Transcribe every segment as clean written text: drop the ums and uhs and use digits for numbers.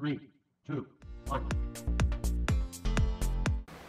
Three, two, one.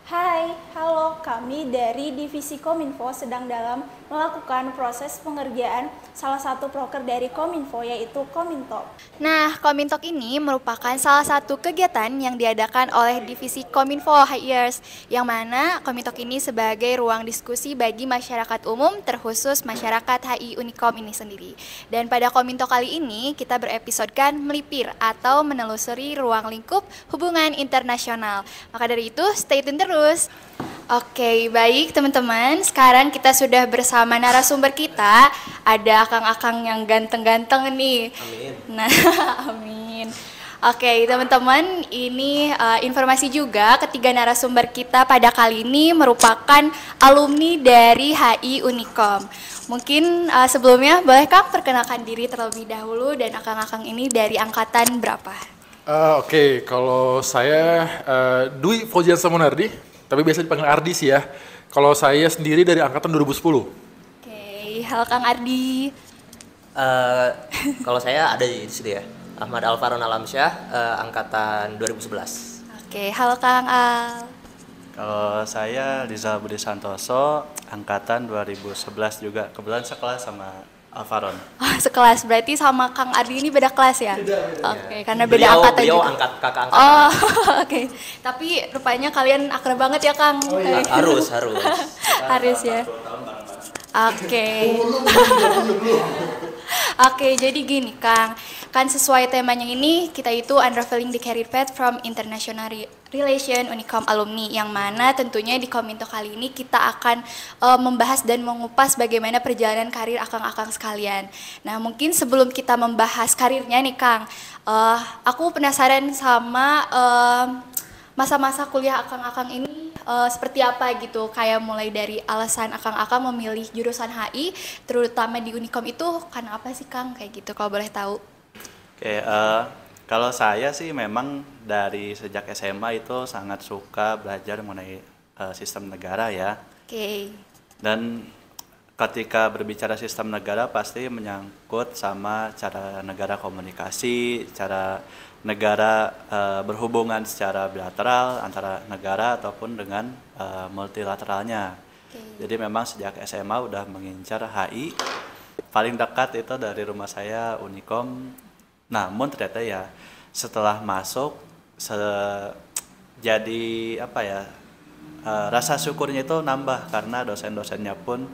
Hai, halo, kami dari Divisi Kominfo sedang dalam melakukan proses pengerjaan salah satu proker dari Kominfo yaitu Komintalk. Nah, Komintalk ini merupakan salah satu kegiatan yang diadakan oleh Divisi Kominfo HIers, yang mana Komintalk ini sebagai ruang diskusi bagi masyarakat umum, terkhusus masyarakat HI Unikom ini sendiri. Dan pada Komintalk kali ini kita berepisodkan melipir atau menelusuri ruang lingkup hubungan internasional. Maka dari itu, stay tune terus. Oke, baik teman-teman. Sekarang kita sudah bersama narasumber kita. Ada akang-akang yang ganteng-ganteng nih. Amin. Nah, amin. Oke, teman-teman, ini informasi juga ketiga narasumber kita pada kali ini merupakan alumni dari HI Unikom. Mungkin sebelumnya boleh Kang perkenalkan diri terlebih dahulu dan akang-akang ini dari angkatan berapa? Oke, kalau saya Dwi Fauzian Samunardi, tapi biasa dipanggil Ardi sih ya. Kalau saya sendiri dari angkatan 2010. Oke, halo Kang Ardi. Kalau saya ada di sini ya, Ahmad Alvaron Alamsyah, angkatan 2011. Oke, halo Kang Al. Kalau saya Rizal Budi Santoso, angkatan 2011 juga. Kebetulan sekelas sama Alvaron. Oh, sekelas, berarti sama Kang Ardi ini beda kelas ya? Oke, karena beda angkatan beliau juga. kakak angkatan. Oh, oke. Tapi rupanya kalian akrab banget ya, Kang? Harus. Harus ya. Oke. Oke, jadi gini Kang, kan sesuai temanya ini kita itu unraveling the career path from international relation Unikom alumni, yang mana tentunya di Komintalk kali ini kita akan membahas dan mengupas bagaimana perjalanan karir akang-akang sekalian. Nah, mungkin sebelum kita membahas karirnya nih Kang, aku penasaran sama masa-masa kuliah akang-akang ini seperti apa gitu, kayak mulai dari alasan akang-akang memilih jurusan HI terutama di Unikom itu karena apa sih Kang, kayak gitu kalau boleh tahu? Oke, kalau saya sih memang dari sejak SMA itu sangat suka belajar mengenai sistem negara ya. Oke. Dan ketika berbicara sistem negara pasti menyangkut sama cara negara komunikasi, cara negara berhubungan secara bilateral antara negara ataupun dengan multilateralnya. Jadi memang sejak SMA udah mengincar HI. Paling dekat itu dari rumah saya Unikom. Namun ternyata ya setelah masuk jadi apa ya, rasa syukurnya itu nambah karena dosen-dosennya pun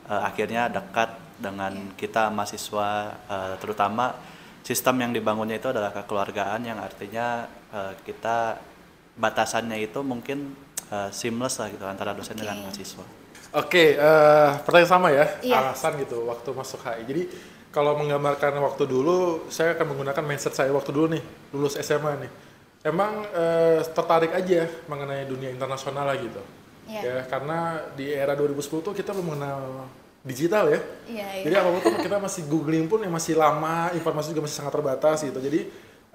akhirnya dekat dengan kita mahasiswa, terutama sistem yang dibangunnya itu adalah kekeluargaan, yang artinya kita batasannya itu mungkin seamless lah gitu antara dosen dengan mahasiswa. Oke, pertanyaan sama ya, Iya. alasan gitu waktu masuk HI. Jadi kalau menggambarkan waktu dulu, saya akan menggunakan mindset saya waktu dulu nih, lulus SMA nih. Emang tertarik aja mengenai dunia internasional lah gitu. Iya. Ya, karena di era 2010 tuh kita belum mengenal digital ya. Iya. Jadi apa-apa tuh kita masih googling pun yang masih lama, informasi juga masih sangat terbatas gitu. Jadi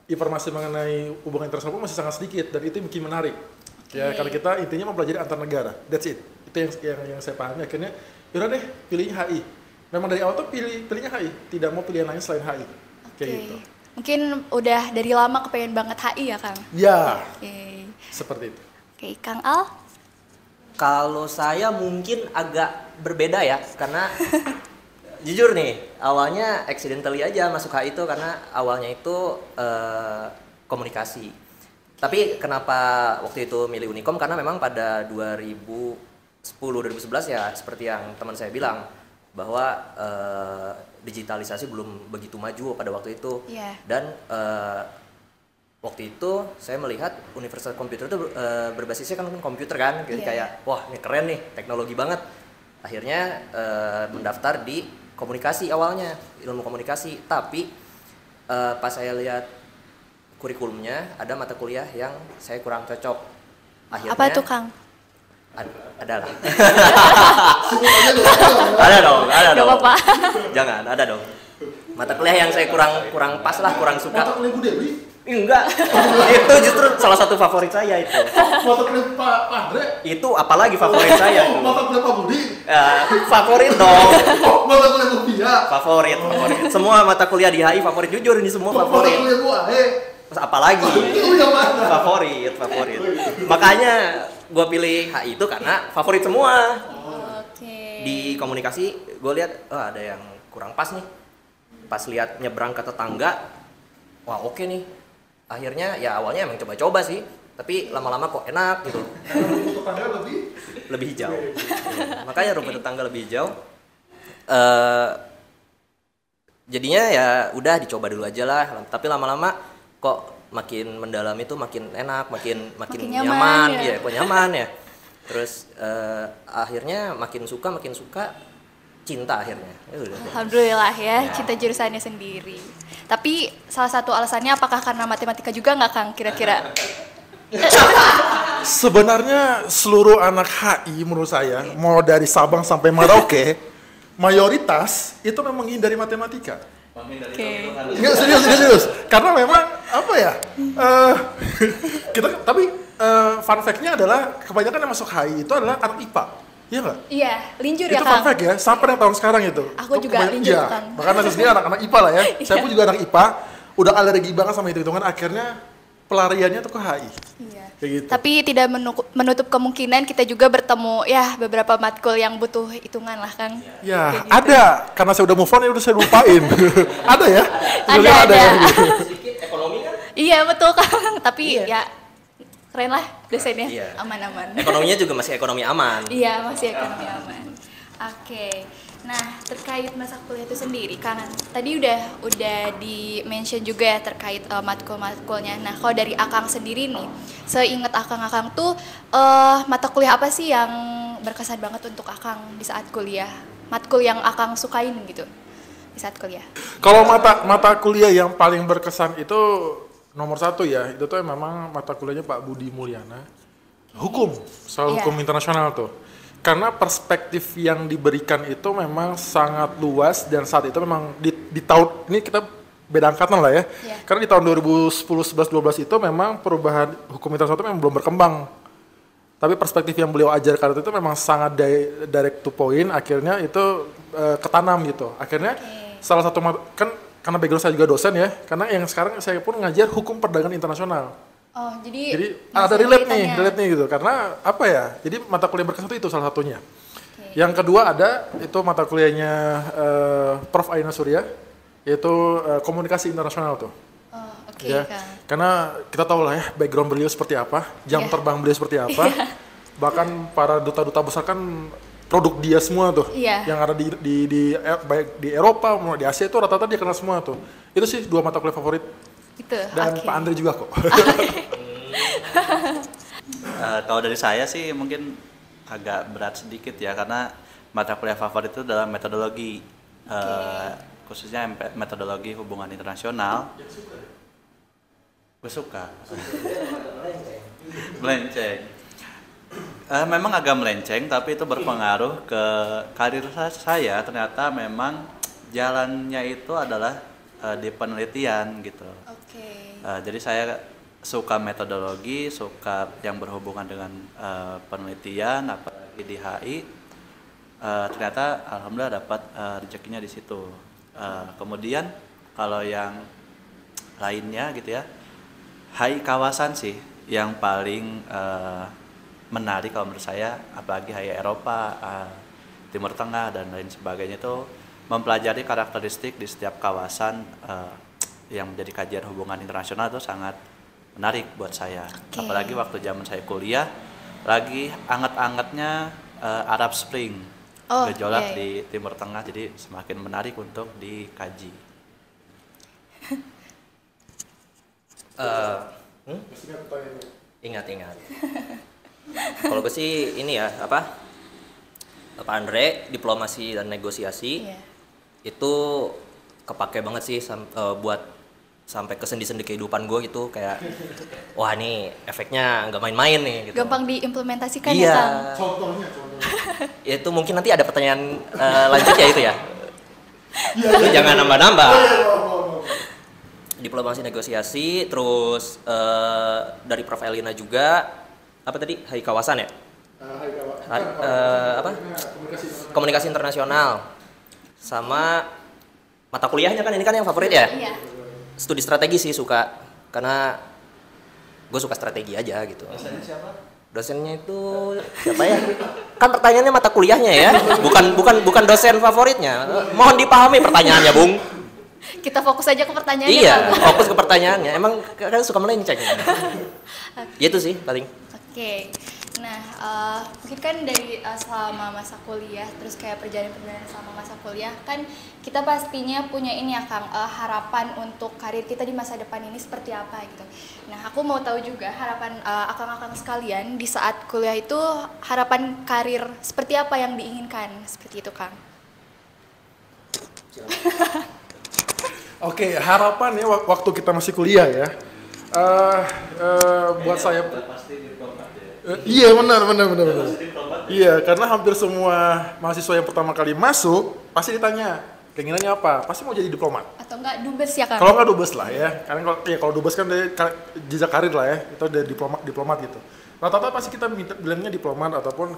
informasi mengenai hubungan internasional pun masih sangat sedikit dan itu yang bikin menarik. Ya, karena kita intinya mempelajari antar negara. That's it. Itu yang saya pahami. Akhirnya yaudah deh pilih HI. Memang dari awal tuh pilihnya HI, tidak mau pilihan lain selain HI. Kayak gitu. Mungkin udah dari lama kepengen banget HI ya Kang? Ya, Oke. seperti itu. Oke, Kang Al? Kalau saya mungkin agak berbeda ya, karena jujur nih, awalnya accidentally aja masuk HI itu karena awalnya itu komunikasi. Tapi kenapa waktu itu milih Unikom, karena memang pada 2010-2011 ya seperti yang teman saya bilang, bahwa digitalisasi belum begitu maju pada waktu itu. Iya. Dan waktu itu saya melihat Universitas Komputer itu berbasisnya kan komputer kan, jadi kayak wah ini keren nih, teknologi banget. Akhirnya mendaftar di komunikasi awalnya, ilmu komunikasi. Tapi pas saya lihat kurikulumnya ada mata kuliah yang saya kurang cocok. Akhirnya, Apa tuh Kang? Ada lah. Ada dong. Gak apa-apa. Jangan, ada dong. Mata kuliah yang saya kurang pas lah, kurang suka. Mata kuliah Bu Dewi? Enggak. Itu justru salah satu favorit saya itu. Mata kuliah Pak Andre? Itu apalagi favorit saya itu. Mata kuliah Pak Budi? Favorit dong. Mata kuliah Bu Pia? Favorit. Semua mata kuliah di HI favorit, jujur ini semua Mata favorit. kuliah Bu Ae? Terus apalagi? Favorit. Makanya gue pilih HI itu karena favorit semua. Oke. Di komunikasi gue lihat, ada yang kurang pas nih. Pas lihat nyebrang ke tetangga, wah oke nih. Akhirnya ya awalnya emang coba-coba sih, tapi lama-lama kok enak gitu. Tetangga Lebih hijau. Makanya rumput tetangga lebih hijau. Jadinya ya udah dicoba dulu aja lah. Tapi lama-lama kok makin mendalam itu makin enak, makin nyaman, ya. Kok nyaman ya. Terus akhirnya makin suka cinta akhirnya. Ya udah. Alhamdulillah ya, cinta jurusannya sendiri. Tapi salah satu alasannya apakah karena matematika juga nggak Kang kira-kira? Sebenarnya seluruh anak HI menurut saya, mau dari Sabang sampai Merauke, mayoritas itu memang menghindari matematika. Oke. Enggak, serius. Karena memang apa ya? Tapi fun fact-nya adalah kebanyakan yang masuk HI itu adalah anak IPA. Iya nggak? Iya, linjur ya Itu Kang. fun fact ya, sampai yang tahun sekarang itu. Aku juga linjur, Iya, Kang. bahkan saya sendiri anak-anak IPA lah ya. Saya pun juga anak IPA, udah alergi banget sama hitung-hitungan, akhirnya pelariannya tuh ke HI. Iya. Kayak gitu. Tapi tidak menutup kemungkinan kita juga bertemu ya beberapa matkul yang butuh hitungan lah Kang. Ya, Kayak gitu. ada. Karena saya udah move on, ya udah saya lupain. Ada ya? Ada. Ya, gitu. Sedikit ekonomi kan? Iya betul Kang, tapi ya keren lah dosennya, Iya. aman-aman. Ekonominya juga masih ekonomi aman. Iya, masih ekonomi aman. Oke. Nah, terkait masa kuliah itu sendiri, Kang, tadi udah di-mention juga ya terkait matkul-matkulnya. Nah, kalau dari Akang sendiri nih, seingat Akang tuh mata kuliah apa sih yang berkesan banget untuk Akang di saat kuliah? Matkul yang Akang sukain gitu di saat kuliah. Kalau mata kuliah yang paling berkesan itu nomor satu ya, itu tuh memang mata kuliahnya Pak Budi Mulyana. Hukum, soal Iya. hukum internasional tuh. Karena perspektif yang diberikan itu memang sangat luas dan saat itu memang di tahun ini kita beda angkatan lah ya. Iya. Karena di tahun 2010, 11, 12 itu memang perubahan hukum internasional itu memang belum berkembang. Tapi perspektif yang beliau ajarkan itu memang sangat direct to point, akhirnya itu ketanam gitu. Akhirnya salah satu kan karena background saya juga dosen ya, karena yang sekarang saya pun ngajar hukum perdagangan internasional. Oh, jadi Ada masih relate kaitannya. nih gitu. Karena apa ya? Jadi mata kuliah berkesan itu salah satunya. Yang kedua ada itu mata kuliahnya Prof. Aina Surya, yaitu komunikasi internasional tuh. Oh, oke Ya, Kang. karena kita tahu lah ya background beliau seperti apa, jam Iya. terbang beliau seperti apa. Bahkan para duta-duta besar kan produk dia semua tuh. Iya. Yang ada baik di Eropa maupun di Asia itu rata-rata dia kenal semua tuh. Itu sih dua mata kuliah favorit. Itu. Dan oke. Pak Andre juga kok. Kalau dari saya sih mungkin agak berat sedikit ya, karena mata kuliah favorit itu adalah metodologi, khususnya metodologi hubungan internasional. Gue suka. Melenceng. Memang agak melenceng, tapi itu berpengaruh ke karir saya. Ternyata memang jalannya itu adalah di penelitian gitu. Oke. Jadi saya suka metodologi, suka yang berhubungan dengan penelitian, apalagi di HI. Ternyata alhamdulillah dapat rezekinya di situ. Kemudian kalau yang lainnya gitu ya, HI kawasan sih yang paling menarik kalau menurut saya, apalagi HI Eropa, Timur Tengah dan lain sebagainya itu mempelajari karakteristik di setiap kawasan yang menjadi kajian hubungan internasional itu sangat menarik buat saya. Oke. Apalagi waktu zaman saya kuliah lagi anget-angetnya Arab Spring, Oh, gejolak iya, iya. di Timur Tengah, jadi semakin menarik untuk dikaji. Ingat. Kalau gue sih ini ya apa? Pak Andre, diplomasi dan negosiasi Iya. itu kepake banget sih buat sampai ke sendi-sendi kehidupan gue gitu, kayak wah nih efeknya nggak main-main nih gitu. Gampang diimplementasikan Iya. ya Kang. Contohnya. Itu mungkin nanti ada pertanyaan lanjutnya itu ya. Lu jangan nambah-nambah. Diplomasi negosiasi, terus dari Prof. Elina juga apa tadi? HI kawasan ya? Apa? Komunikasi internasional. Sama mata kuliahnya kan ini kan yang favorit ya? Iya. Studi strategi sih suka. karena gue suka strategi aja gitu. Dosennya itu siapa ya? Kan pertanyaannya mata kuliahnya ya, bukan dosen favoritnya. Mohon dipahami pertanyaannya, Bung. Kita fokus aja ke pertanyaannya. Iya, Kang. fokus ke pertanyaannya. Emang kadang suka melenceng. Itu sih paling. Oke. Nah, mungkin kan dari selama masa kuliah, terus kayak perjalanan selama masa kuliah, kan kita pastinya punya ini ya Kang, harapan untuk karir kita di masa depan ini seperti apa gitu. Nah, aku mau tahu juga harapan akang-akang sekalian di saat kuliah itu, harapan karir seperti apa yang diinginkan, seperti itu Kang. Oke, harapan ya waktu kita masih kuliah ya. Buat saya iya benar. Iya, karena hampir semua mahasiswa yang pertama kali masuk pasti ditanya keinginannya apa, pasti mau jadi diplomat. Atau enggak dubes ya Kang? Kalau nggak dubes lah ya, karena kalau dubes kan dari jejak karir lah ya, itu udah diplomat gitu. Rata-rata pasti kita bilangnya diplomat ataupun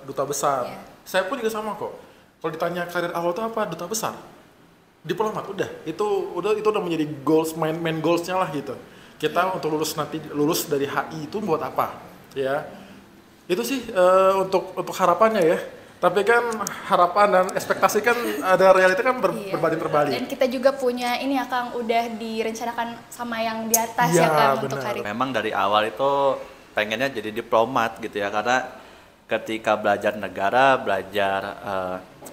duta besar. Yeah. Saya pun juga sama kok. Kalau ditanya karir awal itu apa, duta besar, diplomat, itu udah menjadi goals main goalsnya lah gitu. Kita untuk lulus dari HI itu buat apa? Ya, itu sih untuk harapannya ya. Tapi kan harapan dan ekspektasi kan ada realita kan berbanding terbalik. Dan kita juga punya ini ya Kang, udah direncanakan sama yang di atas ya Kang untuk karir. Memang dari awal itu pengennya jadi diplomat gitu ya, karena ketika belajar negara, belajar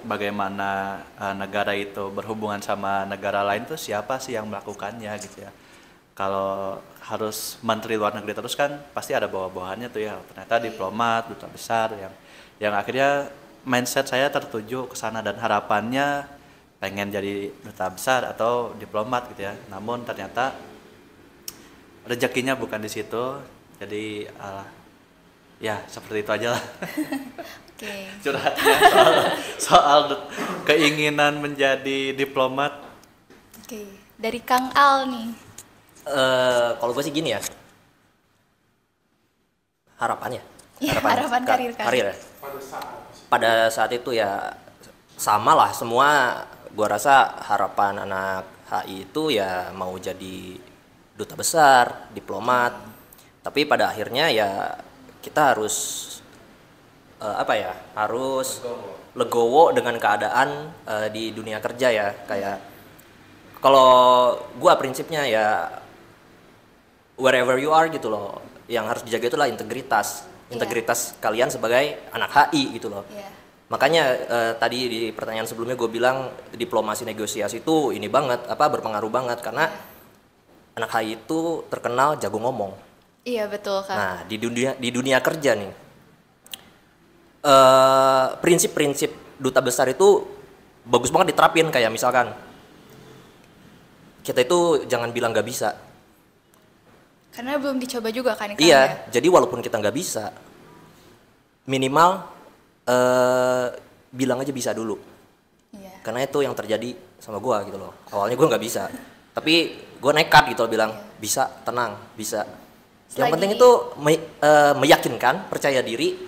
bagaimana negara itu berhubungan sama negara lain tuh siapa sih yang melakukannya gitu ya. Kalau harus menteri luar negeri terus kan pasti ada bawah-bawahannya tuh ya, ternyata diplomat, duta besar yang akhirnya mindset saya tertuju ke sana dan harapannya pengen jadi duta besar atau diplomat gitu ya. Namun ternyata rezekinya bukan di situ. Jadi ya seperti itu aja lah. Oke. Curhatnya soal keinginan menjadi diplomat. Oke. Dari Kang Al nih. Kalau gue sih gini ya, harapannya. Iya, harapan karir kan. Karir ya. Pada saat itu ya sama lah semua. Gue rasa harapan anak HI itu ya mau jadi duta besar, diplomat. Tapi pada akhirnya ya kita harus harus legowo dengan keadaan di dunia kerja ya. Kayak kalau gue prinsipnya ya wherever you are gitu loh, yang harus dijaga itulah integritas kalian sebagai anak HI gitu loh. Makanya tadi di pertanyaan sebelumnya gue bilang diplomasi negosiasi itu ini banget, berpengaruh banget karena anak HI itu terkenal jago ngomong. Iya betul Kak. Nah di dunia kerja nih prinsip-prinsip duta besar itu bagus banget diterapin. Kayak misalkan kita itu jangan bilang nggak bisa. Karena belum dicoba juga kan? Iya, jadi walaupun kita nggak bisa, minimal bilang aja bisa dulu. Iya. Karena itu yang terjadi sama gue gitu loh. Awalnya gue nggak bisa, tapi gue nekat gitu loh bilang bisa, tenang, bisa. Yang penting itu meyakinkan, percaya diri,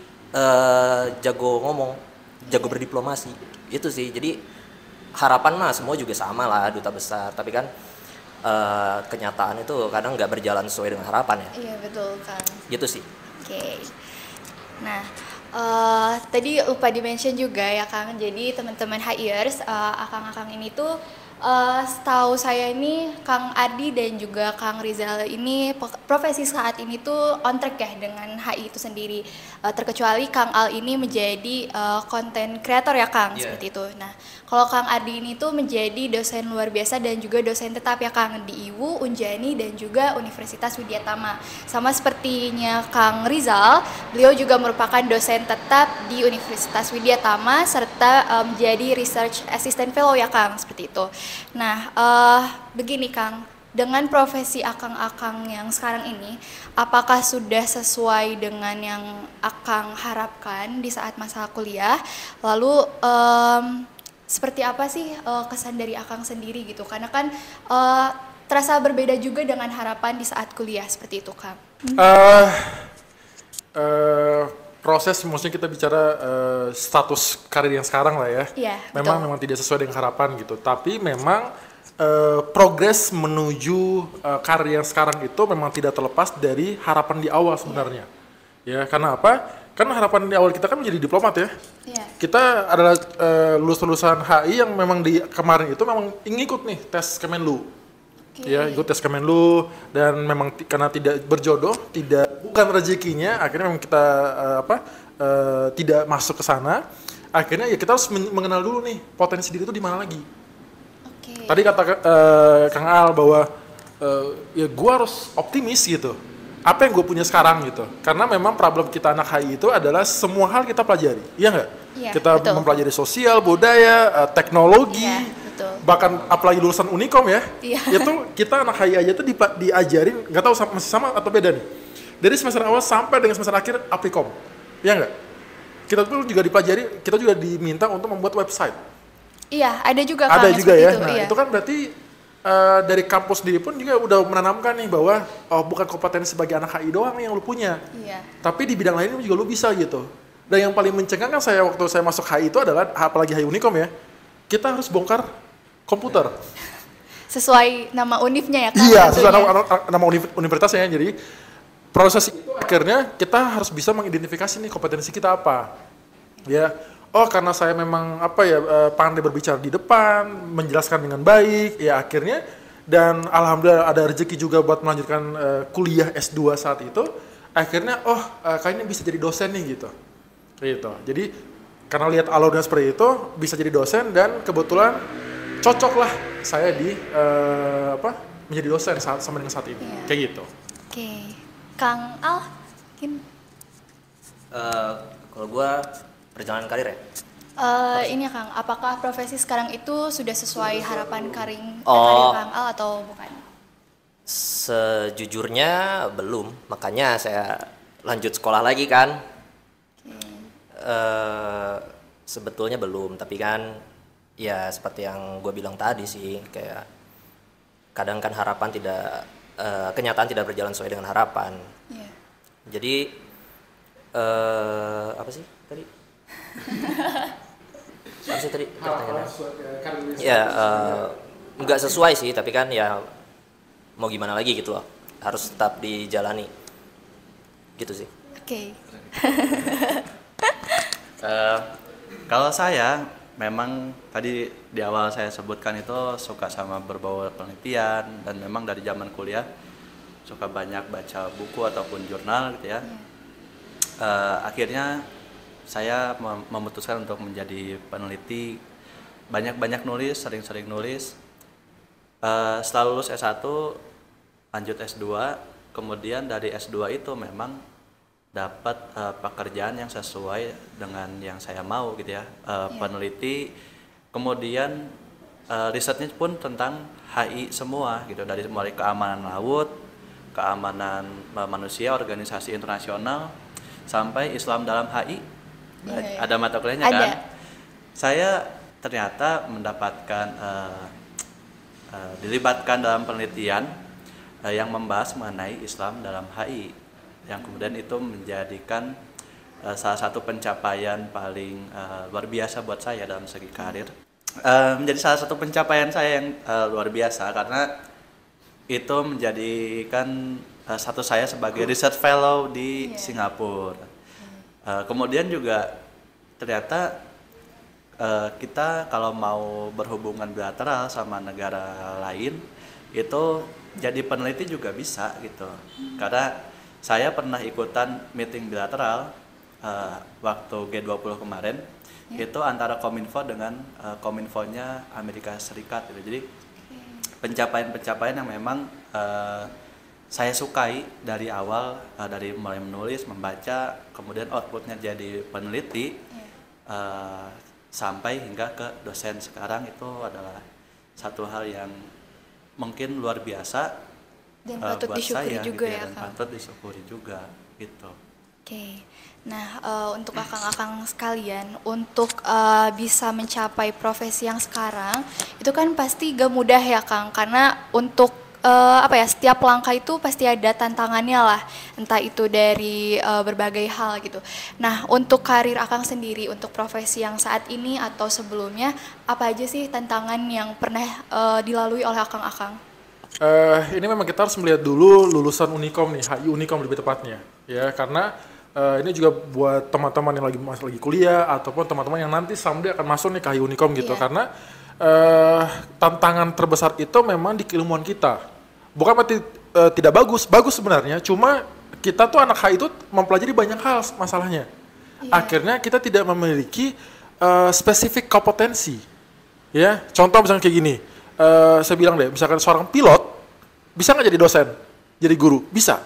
jago ngomong, jago berdiplomasi. Itu sih. Jadi harapan mah semua juga sama lah duta besar, tapi kan kenyataan itu kadang nggak berjalan sesuai dengan harapan ya. Iya betul Kang. Gitu sih. Oke. Nah, tadi lupa di-mention juga ya Kang. Jadi teman-teman HIers, akang-akang ini tuh setahu saya ini Kang Adi dan juga Kang Rizal ini profesi saat ini tuh on track ya dengan HI itu sendiri. Terkecuali Kang Al ini menjadi content creator ya Kang, seperti itu. Nah, kalau Kang Adi ini tuh menjadi dosen luar biasa dan juga dosen tetap ya Kang di IWU, Unjani dan juga Universitas Widyatama. Sama sepertinya Kang Rizal, beliau juga merupakan dosen tetap di Universitas Widyatama serta menjadi research assistant fellow ya Kang, seperti itu. Nah, begini Kang, dengan profesi akang-akang yang sekarang ini, apakah sudah sesuai dengan yang akang harapkan di saat masa kuliah? Lalu seperti apa sih kesan dari akang sendiri gitu? Karena kan terasa berbeda juga dengan harapan di saat kuliah, seperti itu Kang. Proses maksudnya kita bicara status karir yang sekarang lah ya. Iya, memang tidak sesuai dengan harapan gitu. Tapi memang progres menuju karir yang sekarang itu memang tidak terlepas dari harapan di awal sebenarnya. Ya, karena apa? Karena harapan di awal kita kan menjadi diplomat ya. Iya. Kita adalah lulusan HI yang memang di kemarin itu memang ngikut nih tes Kemenlu. Ya, ikut tes Kemenlu dan memang karena tidak berjodoh, bukan rezekinya, akhirnya memang kita tidak masuk ke sana. Akhirnya ya kita harus mengenal dulu nih potensi diri itu di mana lagi. Oke. Tadi kata Kang Al bahwa ya gua harus optimis gitu. Apa yang gue punya sekarang gitu. Karena memang problem kita anak HI itu adalah semua hal kita pelajari. Iya nggak? Iya, kita betul. mempelajari sosial, budaya, teknologi, Iya, betul. bahkan apalagi lulusan Unikom ya. Iya. Itu kita anak HI aja tuh diajarin, nggak tahu masih sama atau beda nih. Dari semester awal sampai dengan semester akhir Aplikom. Iya nggak? Kita tuh juga dipelajari, kita juga diminta untuk membuat website. Iya, ada juga Ada Kang, yang juga seperti ya. itu, Nah, iya. itu kan berarti dari kampus sendiri pun juga udah menanamkan nih bahwa bukan kompetensi sebagai anak HI doang nih yang lu punya. Iya. Tapi di bidang lain juga lu bisa gitu. Dan yang paling mencengangkan saya waktu saya masuk HI itu adalah, apalagi HI Unikom ya, kita harus bongkar komputer. Sesuai nama univnya ya Kang? Iya, tentunya. sesuai nama universitasnya. Jadi proses itu akhirnya kita harus bisa mengidentifikasi nih kompetensi kita apa. Ya, karena saya memang pandai berbicara di depan, menjelaskan dengan baik, ya akhirnya dan alhamdulillah ada rezeki juga buat melanjutkan kuliah S2 saat itu. Akhirnya kayaknya bisa jadi dosen nih gitu. Gitu. Jadi karena lihat alurnya seperti itu bisa jadi dosen dan kebetulan cocoklah saya di menjadi dosen sama dengan saat ini. Iya. Kayak gitu. Oke. Kang Al, mungkin Kalau gue perjalanan karir ya. ini ya Kang, apakah profesi sekarang itu sudah sesuai harapan karir Oh. Kang Al atau bukan? Sejujurnya belum, makanya saya lanjut sekolah lagi kan. Sebetulnya belum, tapi kan ya seperti yang gue bilang tadi sih, kayak kadang kan harapan tidak, kenyataan tidak berjalan sesuai dengan harapan. Iya. Jadi apa sih tadi? Apa sih tadi pertanyaannya? Ya nggak sesuai sih, tapi kan ya mau gimana lagi gitu loh, harus tetap dijalani gitu sih. Oke. Kalau saya memang tadi di awal saya sebutkan itu suka sama berbau penelitian dan memang dari zaman kuliah suka banyak baca buku ataupun jurnal gitu ya. Akhirnya saya memutuskan untuk menjadi peneliti, banyak-banyak nulis, sering-sering nulis. Setelah lulus S1 lanjut S2, kemudian dari S2 itu memang dapat pekerjaan yang sesuai dengan yang saya mau gitu ya. Peneliti, kemudian risetnya pun tentang HI semua gitu, dari mulai keamanan laut, keamanan manusia, organisasi internasional, sampai Islam dalam HI. Iya. Ada mata kuliahnya Ada. kan? Saya ternyata mendapatkan dilibatkan dalam penelitian yang membahas mengenai Islam dalam HI, yang kemudian itu menjadikan salah satu pencapaian paling luar biasa buat saya dalam segi karir. Menjadi salah satu pencapaian saya yang luar biasa karena itu menjadikan status saya sebagai research fellow di Singapura. Kemudian juga ternyata kita kalau mau berhubungan bilateral sama negara lain itu jadi peneliti juga bisa gitu. Karena saya pernah ikutan meeting bilateral waktu G20 kemarin, itu antara Kominfo dengan Kominfonya Amerika Serikat gitu. Jadi pencapaian-pencapaian yang memang saya sukai dari awal, dari mulai menulis, membaca, kemudian outputnya jadi peneliti, sampai hingga ke dosen sekarang, itu adalah satu hal yang mungkin luar biasa Dan patut buat disyukuri saya juga gitu ya, dan Kang. patut disyukuri juga gitu. Oke, nah untuk akang-akang sekalian, untuk bisa mencapai profesi yang sekarang, itu kan pasti gak mudah ya Kang, karena untuk apa ya, setiap langkah itu pasti ada tantangannya lah, entah itu dari berbagai hal gitu. Nah, untuk karir Akang sendiri, untuk profesi yang saat ini atau sebelumnya, apa aja sih tantangan yang pernah dilalui oleh Akang? Ini memang kita harus melihat dulu lulusan Unikom nih, HI Unikom lebih tepatnya, ya, karena ini juga buat teman-teman yang lagi kuliah ataupun teman-teman yang nanti someday akan masuk nih ke HI Unikom gitu, karena tantangan terbesar itu memang di keilmuan kita. Bukan berarti tidak bagus sebenarnya, cuma kita tuh anak HI itu mempelajari banyak hal masalahnya. Akhirnya kita tidak memiliki spesifik kompetensi. Ya, contoh misalnya kayak gini, saya bilang deh, misalkan seorang pilot bisa nggak jadi dosen, jadi guru, bisa,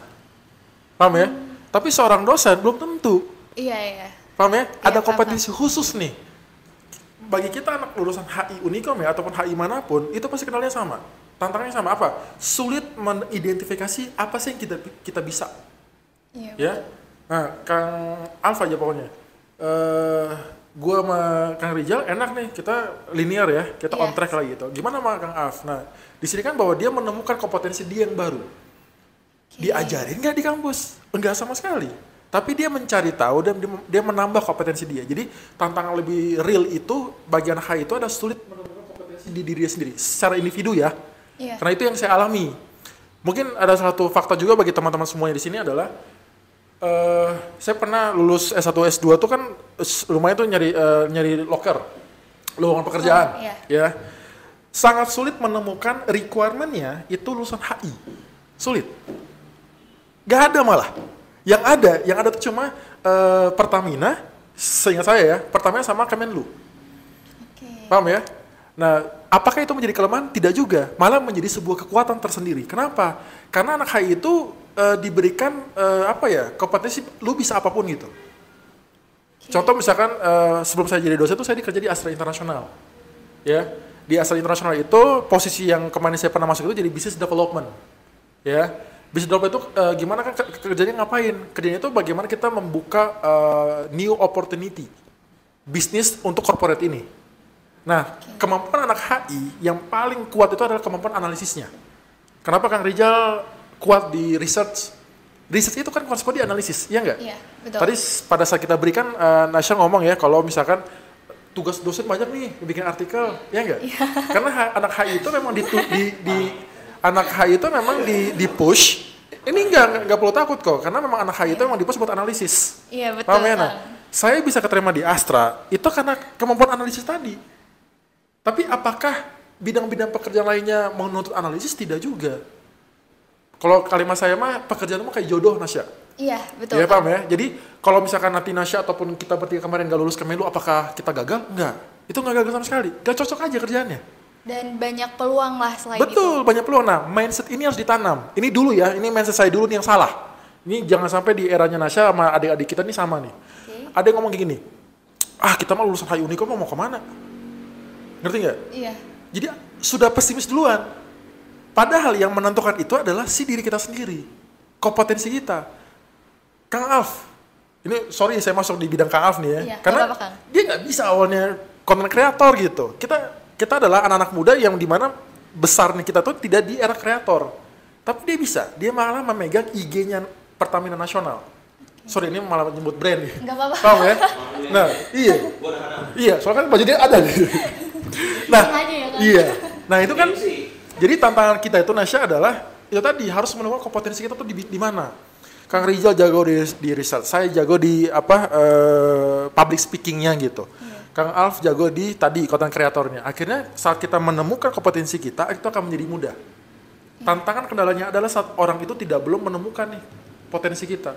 paham ya? Tapi seorang dosen belum tentu. Iya. Paham ya? Ada paham. kompetensi khusus nih. Bagi kita anak lulusan HI Unikom ya, ataupun HI manapun, itu pasti kenalnya sama. Tantangannya sama apa? Sulit mengidentifikasi apa sih yang kita bisa. Iya. Ya. Nah, Kang Alf aja pokoknya. Gua sama Kang Rizal enak nih, kita linear ya, kita on track lagi gitu. Gimana sama Kang Alf? Nah, di sini kan bahwa dia menemukan kompetensi dia yang baru. Diajarin nggak di kampus? Enggak sama sekali. Tapi dia mencari tahu dan dia menambah kompetensi dia. Jadi tantangan lebih real itu bagian HI itu ada sulit menemukan kompetensi di diri dia sendiri secara individu ya. Karena itu yang saya alami. Mungkin ada satu fakta juga bagi teman-teman semuanya di sini adalah saya pernah lulus S1 S2 tuh kan lumayan tuh nyari loker, lowongan pekerjaan, ya. Sangat sulit menemukan requirement-nya itu lulusan HI. Sulit. Gak ada malah. Yang ada tuh cuma Pertamina, seingat saya ya, Pertamina sama Kemenlu. Paham ya? Nah, apakah itu menjadi kelemahan? Tidak juga, malah menjadi sebuah kekuatan tersendiri. Kenapa? Karena anak HI itu diberikan kompetensi, lu bisa apapun gitu. Contoh misalkan sebelum saya jadi dosen itu saya kerja di Astra International, ya. Di Astra International itu posisi yang kemarin saya pernah masuk itu jadi business development, ya. Business development itu gimana kan kerjanya ngapain? Kerjanya itu bagaimana kita membuka new opportunity bisnis untuk corporate ini. Nah, kemampuan anak HI yang paling kuat itu adalah kemampuan analisisnya. Kenapa Kang Rizal kuat di research? Research itu kan konsep di analisis, iya nggak? Iya, betul. Tadi pada saat kita berikan, Nasya ngomong ya, kalau misalkan tugas dosen banyak nih, bikin artikel, iya nggak? Iya. Karena anak HI itu memang anak HI itu memang di push. Ini nggak perlu takut kok, karena memang anak HI itu memang di push buat analisis. Iya, betul. Paham ya? Nah, saya bisa keterima di Astra, itu karena kemampuan analisis tadi. Tapi apakah bidang-bidang pekerjaan lainnya menuntut analisis? Tidak juga. Kalau kalimat saya mah, pekerjaan mah kayak jodoh, Nasya. Iya, betul. Iya, paham ya? Jadi, kalau misalkan nanti Nasya ataupun kita bertiga kemarin nggak lulus Kemenlu, apakah kita gagal? Enggak. Itu nggak gagal sama sekali. Nggak cocok aja kerjaannya. Dan banyak peluang lah selain itu. Betul, banyak peluang. Nah, mindset ini harus ditanam. Ini dulu ya, ini mindset saya dulu nih yang salah. Ini jangan sampai di eranya Nasya sama adik-adik kita nih sama nih. Ada yang ngomong kayak gini, kita mah lulusan HI Unikom mau kemana? Ngerti nggak? Iya. Jadi sudah pesimis duluan. Padahal yang menentukan itu adalah si diri kita sendiri, kompetensi kita. Kang Alf, ini sorry saya masuk di bidang Kang Alf nih ya, karena dia nggak bisa awalnya content creator gitu. Kita adalah anak-anak muda yang dimana besarnya kita tuh tidak di era kreator, tapi dia bisa. Dia malah memegang IG-nya Pertamina Nasional. Sorry ini malah menyebut brand nih. Nggak apa-apa. Paham ya? Nah, iya, soalnya kan baju dia ada nih. Nah, iya. Nah itu kan, jadi tantangan kita itu Nasya adalah, itu tadi harus menemukan kompetensi kita tuh di mana. Kang Rizal jago di research, saya jago di public speakingnya gitu. Kang Alf jago di tadi konten kreatornya. Akhirnya saat kita menemukan kompetensi kita, itu akan menjadi mudah. Tantangan kendalanya adalah saat orang itu belum menemukan nih potensi kita.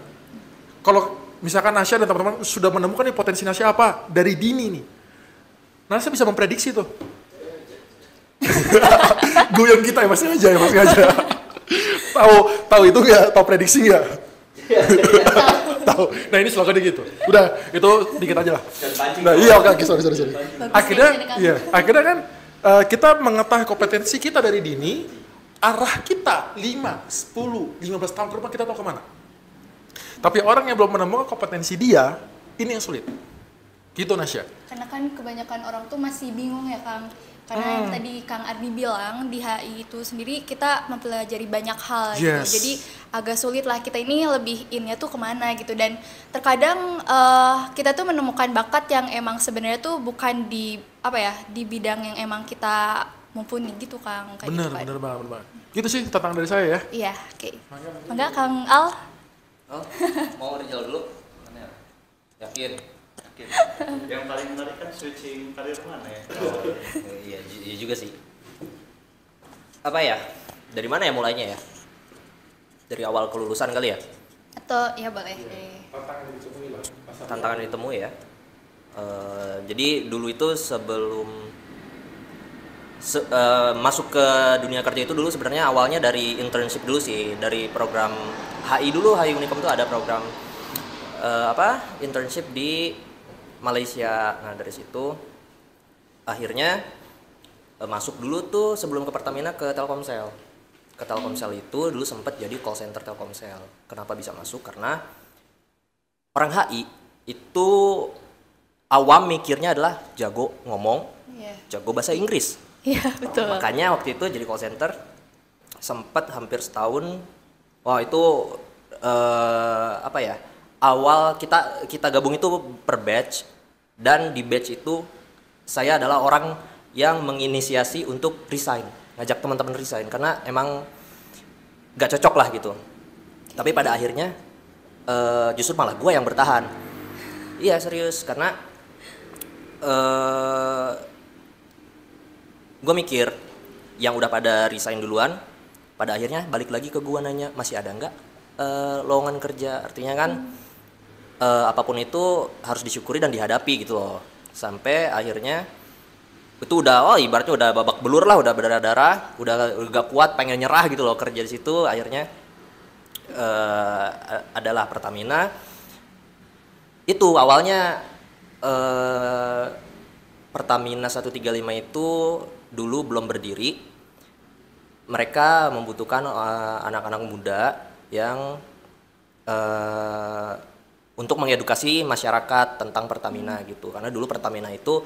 Kalau misalkan Nasya dan teman-teman sudah menemukan nih potensi Nasya apa dari dini nih, Nasya bisa memprediksi tuh. Goyang kita ya masih aja. Tahu itu nggak? Tahu prediksi nggak? Tahu. Nah ini slogannya gitu. Udah itu dikit aja lah. Nah iya oke sorry. Akhirnya kan kita mengetahui kompetensi kita dari dini, arah kita 5, 10, 15 tahun ke depan kita tahu kemana. Tapi orang yang belum menemukan kompetensi dia, ini yang sulit. Gitu Nasya. Karena kan kebanyakan orang tuh masih bingung ya Kang. Karena yang tadi Kang Ardi bilang di HI itu sendiri kita mempelajari banyak hal gitu. Yes. Jadi agak sulit lah kita ini lebih innya tuh kemana gitu. Dan terkadang kita tuh menemukan bakat yang emang sebenarnya tuh bukan di apa ya di bidang yang emang kita mumpuni gitu Kang. Kayak Bener, gitu kan. bener banget. Gitu sih tantangan dari saya ya. Iya, oke. Enggak Kang Al? Oh, mau Rizal dulu? Mana? Yakin? Yang paling menarik kan switching karir mana ya? Oh, iya, iya juga sih. Apa ya? Dari mana ya mulainya ya? Dari awal kelulusan kali ya? Atau ya boleh. Tantangan Tantangan ditemui ya. Jadi dulu itu sebelum masuk ke dunia kerja itu dulu sebenarnya awalnya dari internship dulu sih, dari program HI dulu. HI Unicom itu ada program internship di Malaysia. Nah dari situ akhirnya masuk dulu tuh sebelum ke Pertamina ke Telkomsel. Ke Telkomsel itu dulu sempat jadi call center Telkomsel. Kenapa bisa masuk? Karena orang HI itu awam mikirnya adalah jago ngomong, Iya. jago bahasa Inggris. Iya, betul. Makanya waktu itu jadi call center sempat hampir setahun. Wah itu awal kita gabung itu per batch, dan di batch itu saya adalah orang yang menginisiasi untuk resign, ngajak teman-teman resign karena emang gak cocok lah gitu. Tapi pada akhirnya justru malah gue yang bertahan. Iya serius, karena gue mikir yang udah pada resign duluan, pada akhirnya balik lagi ke gue nanya masih ada nggak lowongan kerja. Artinya kan apapun itu harus disyukuri dan dihadapi gitu loh. Sampai akhirnya itu udah ibaratnya udah babak belur lah, udah berdarah-darah, udah gak kuat, pengen nyerah gitu loh kerja di situ. Akhirnya adalah Pertamina. Itu awalnya Pertamina 135 itu dulu belum berdiri. Mereka membutuhkan anak-anak muda yang untuk mengedukasi masyarakat tentang Pertamina gitu. Karena dulu Pertamina itu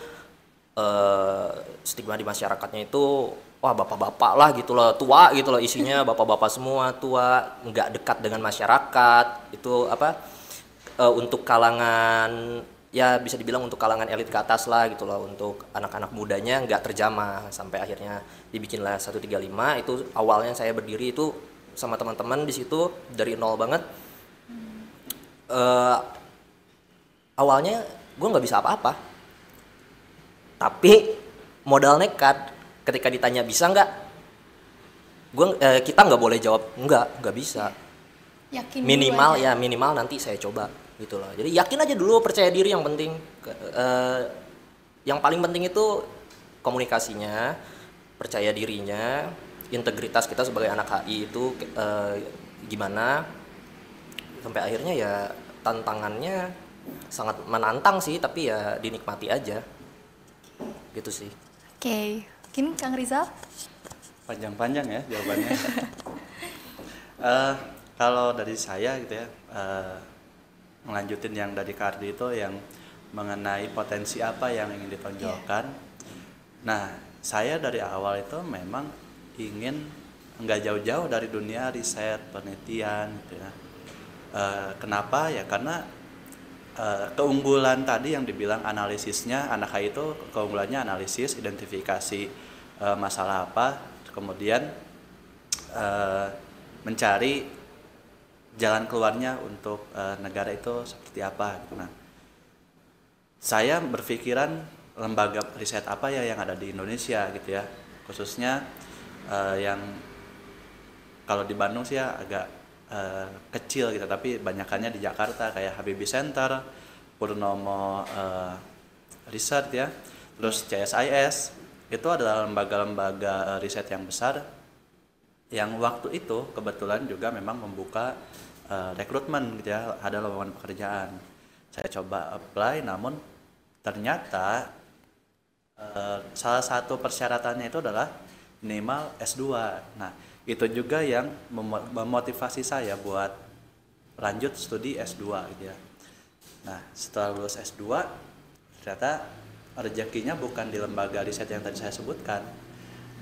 stigma di masyarakatnya itu wah bapak-bapak lah gitu loh, tua gitu loh isinya, bapak-bapak semua tua, nggak dekat dengan masyarakat. Itu untuk kalangan ya bisa dibilang untuk kalangan elit ke atas lah gitu loh, untuk anak-anak mudanya nggak terjamah. Sampai akhirnya dibikinlah 135. Itu awalnya saya berdiri itu sama teman-teman di situ dari nol banget. Awalnya gue nggak bisa apa-apa, tapi modal nekat. Ketika ditanya bisa nggak, kita nggak boleh jawab nggak bisa. Yakin Minimal dulu aja. ya minimal nanti saya coba gitu loh. Jadi yakin aja dulu, percaya diri yang penting. Yang paling penting itu komunikasinya, percaya dirinya, integritas kita sebagai anak HI itu gimana. Sampai akhirnya ya tantangannya sangat menantang sih, tapi ya dinikmati aja gitu sih. Oke, mungkin Kang Rizal? Panjang-panjang ya jawabannya. Kalau dari saya gitu ya, melanjutin yang dari Kardi itu yang mengenai potensi apa yang ingin ditonjolkan. Nah, saya dari awal itu memang ingin nggak jauh-jauh dari dunia riset, penelitian gitu ya. Kenapa ya? Karena keunggulan tadi yang dibilang analisisnya, anak HI itu keunggulannya analisis, identifikasi masalah apa, kemudian mencari jalan keluarnya untuk negara itu seperti apa. Nah, saya berpikiran lembaga riset apa ya yang ada di Indonesia gitu ya, khususnya yang kalau di Bandung sih ya agak kecil gitu, tapi banyakannya di Jakarta kayak Habibie Center, Purnomo Research ya, terus CSIS. Itu adalah lembaga-lembaga riset yang besar yang waktu itu kebetulan juga memang membuka rekrutmen gitu ya, ada lowongan pekerjaan. Saya coba apply, namun ternyata salah satu persyaratannya itu adalah minimal S2. Nah, itu juga yang memotivasi saya buat lanjut studi S2 gitu ya. Nah, setelah lulus S2 ternyata rezekinya bukan di lembaga riset yang tadi saya sebutkan,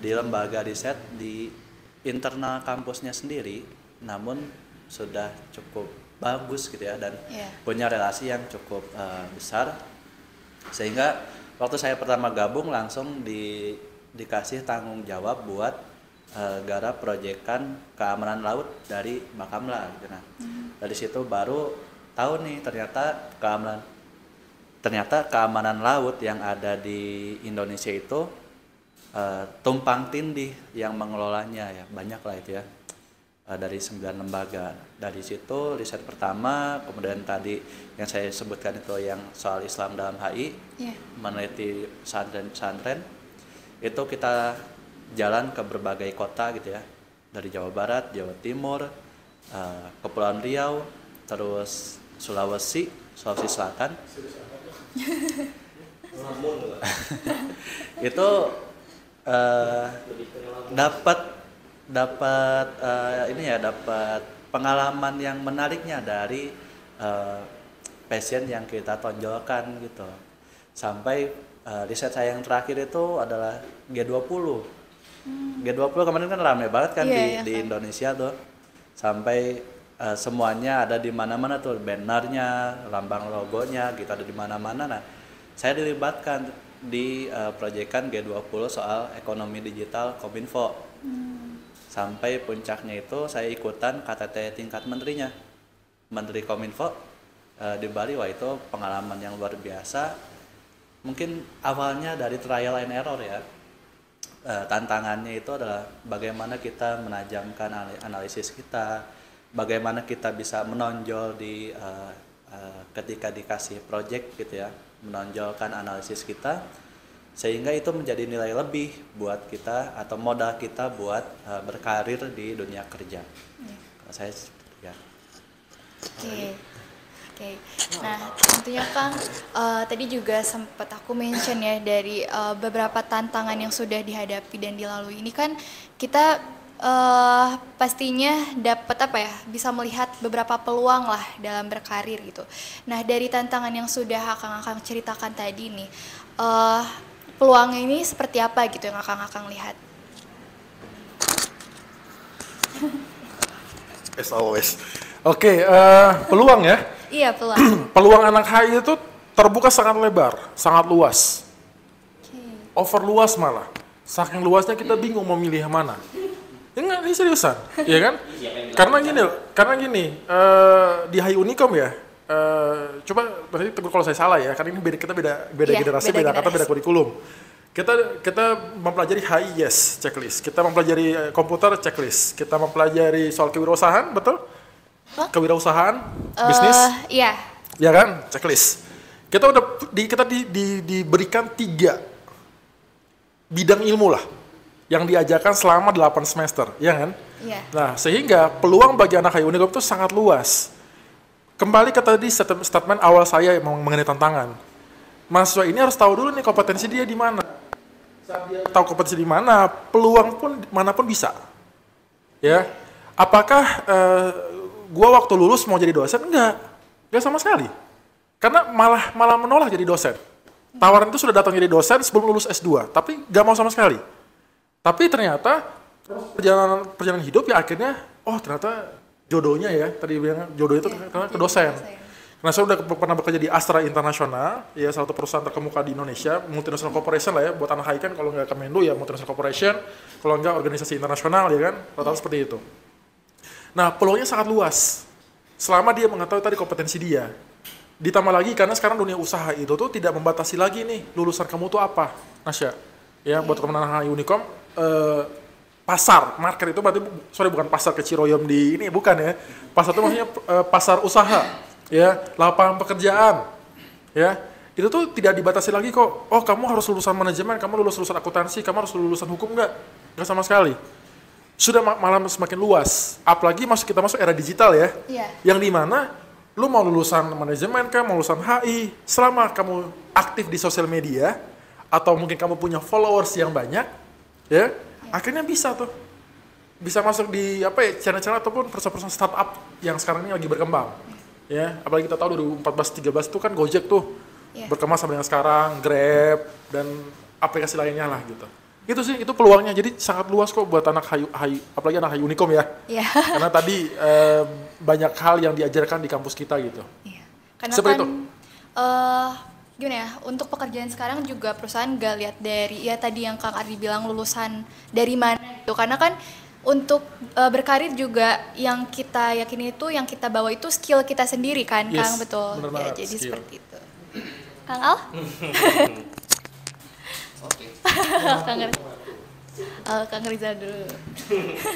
di lembaga riset di internal kampusnya sendiri, namun sudah cukup bagus gitu ya, dan punya relasi yang cukup besar, sehingga waktu saya pertama gabung langsung dikasih tanggung jawab buat garap proyekan keamanan laut dari Bakamla gitu. Nah, dari situ baru tahu nih ternyata keamanan laut yang ada di Indonesia itu tumpang tindih yang mengelolanya ya, banyak lah itu ya, dari 9 lembaga. Dari situ riset pertama, kemudian tadi yang saya sebutkan itu yang soal Islam dalam HI, meneliti pesantren, itu kita jalan ke berbagai kota gitu ya, dari Jawa Barat, Jawa Timur, Kepulauan Riau, terus Sulawesi Selatan. Itu dapat pengalaman yang menariknya dari passion yang kita tonjolkan gitu. Sampai riset saya yang terakhir itu adalah G20. G20 kemarin kan ramai banget kan di Indonesia tuh. Sampai semuanya ada di mana-mana tuh, bannernya, lambang logonya gitu ada di mana-mana. Nah, saya dilibatkan di proyekan G20 soal ekonomi digital Kominfo. Sampai puncaknya itu saya ikutan KTT tingkat menterinya, Menteri Kominfo di Bali. Wah, itu pengalaman yang luar biasa. Mungkin awalnya dari trial and error ya. Tantangannya itu adalah bagaimana kita menajamkan analisis kita, bagaimana kita bisa menonjol di ketika dikasih project gitu ya, menonjolkan analisis kita sehingga itu menjadi nilai lebih buat kita atau modal kita buat berkarir di dunia kerja. Saya ya. Oke. Nah, tentunya Kang, tadi juga sempat aku mention ya dari beberapa tantangan yang sudah dihadapi dan dilalui ini kan kita pastinya dapat bisa melihat beberapa peluang lah dalam berkarir gitu. Nah, dari tantangan yang sudah Akang ceritakan tadi nih, peluang ini seperti apa gitu yang Akang lihat? As always. Oke, peluang ya. Iya, peluang. Peluang anak HI itu terbuka sangat lebar, sangat luas. Overluas malah. Saking luasnya kita bingung mau milih yang mana. Ya enggak, ini seriusan, ya kan? Karena gini, di HI Unicom ya, coba berarti tegur kalau saya salah ya, karena ini kita beda generasi, beda kata, beda kurikulum. Kita mempelajari HI, yes, checklist. Kita mempelajari komputer, checklist. Kita mempelajari soal kewirausahaan, betul? Kewirausahaan, bisnis, iya. Ya kan, checklist. Kita diberikan 3 bidang ilmu lah yang diajarkan selama 8 semester, ya kan? Iya. Nah, sehingga peluang bagi anak HI Unicom itu sangat luas. Kembali ke tadi statement awal saya mengenai tantangan. Mahasiswa ini harus tahu dulu nih kompetensi dia di mana. Saat dia tahu kompetensi di mana, peluang pun manapun bisa. Ya. Apakah gua waktu lulus mau jadi dosen? Enggak sama sekali. Karena malah menolak jadi dosen. Tawaran itu sudah datang jadi dosen sebelum lulus S2, tapi nggak mau sama sekali. Tapi ternyata perjalanan hidup ya akhirnya, ternyata jodohnya ya, tadi bilang jodoh itu karena ke dosen. Karena saya udah pernah bekerja di Astra International, ya salah satu perusahaan terkemuka di Indonesia, multinational corporation lah ya, buat anak HI kan kalau nggak Kemenlu ya multinational corporation, kalau nggak organisasi internasional ya kan, rata-rata seperti itu. Nah, peluangnya sangat luas. Selama dia mengetahui tadi kompetensi dia. Ditambah lagi karena sekarang dunia usaha itu tuh tidak membatasi lagi nih lulusan kamu tuh apa, Nasya. Ya, buat teman-teman HI Unicom, pasar, market itu berarti bukan pasar ke Ciroyom di ini, bukan ya. Pasar itu maksudnya pasar usaha, ya, lapangan pekerjaan. Ya. Itu tuh tidak dibatasi lagi kok. Oh, kamu harus lulusan manajemen, kamu lulusan akuntansi, kamu harus lulusan hukum enggak sama sekali. Sudah malah semakin luas, apalagi kita masuk era digital ya, yang dimana lu mau lulusan manajemen kan, mau lulusan HI, selama kamu aktif di sosial media atau mungkin kamu punya followers yang banyak, ya, akhirnya bisa masuk di channel-channel ataupun perusahaan-perusahaan startup yang sekarang ini lagi berkembang, ya, apalagi kita tahu 2014-13 itu kan Gojek tuh Iya. berkembang sampai dengan sekarang, Grab dan aplikasi lainnya lah gitu. Itu sih, itu peluangnya. Jadi sangat luas kok buat anak apalagi anak Hayu Unikom ya. Iya. Karena tadi banyak hal yang diajarkan di kampus kita gitu. Iya. Karena Seperti kan itu. gimana ya, untuk pekerjaan sekarang juga perusahaan gak lihat dari ya tadi yang Kang Ardi bilang lulusan dari mana gitu. Karena kan untuk berkarir juga yang kita yakini itu, yang kita bawa itu skill kita sendiri kan, Yes, Kang, betul. bener Ya, banget, jadi skill. seperti itu. Kang Al? Oke. Kang Riza dulu.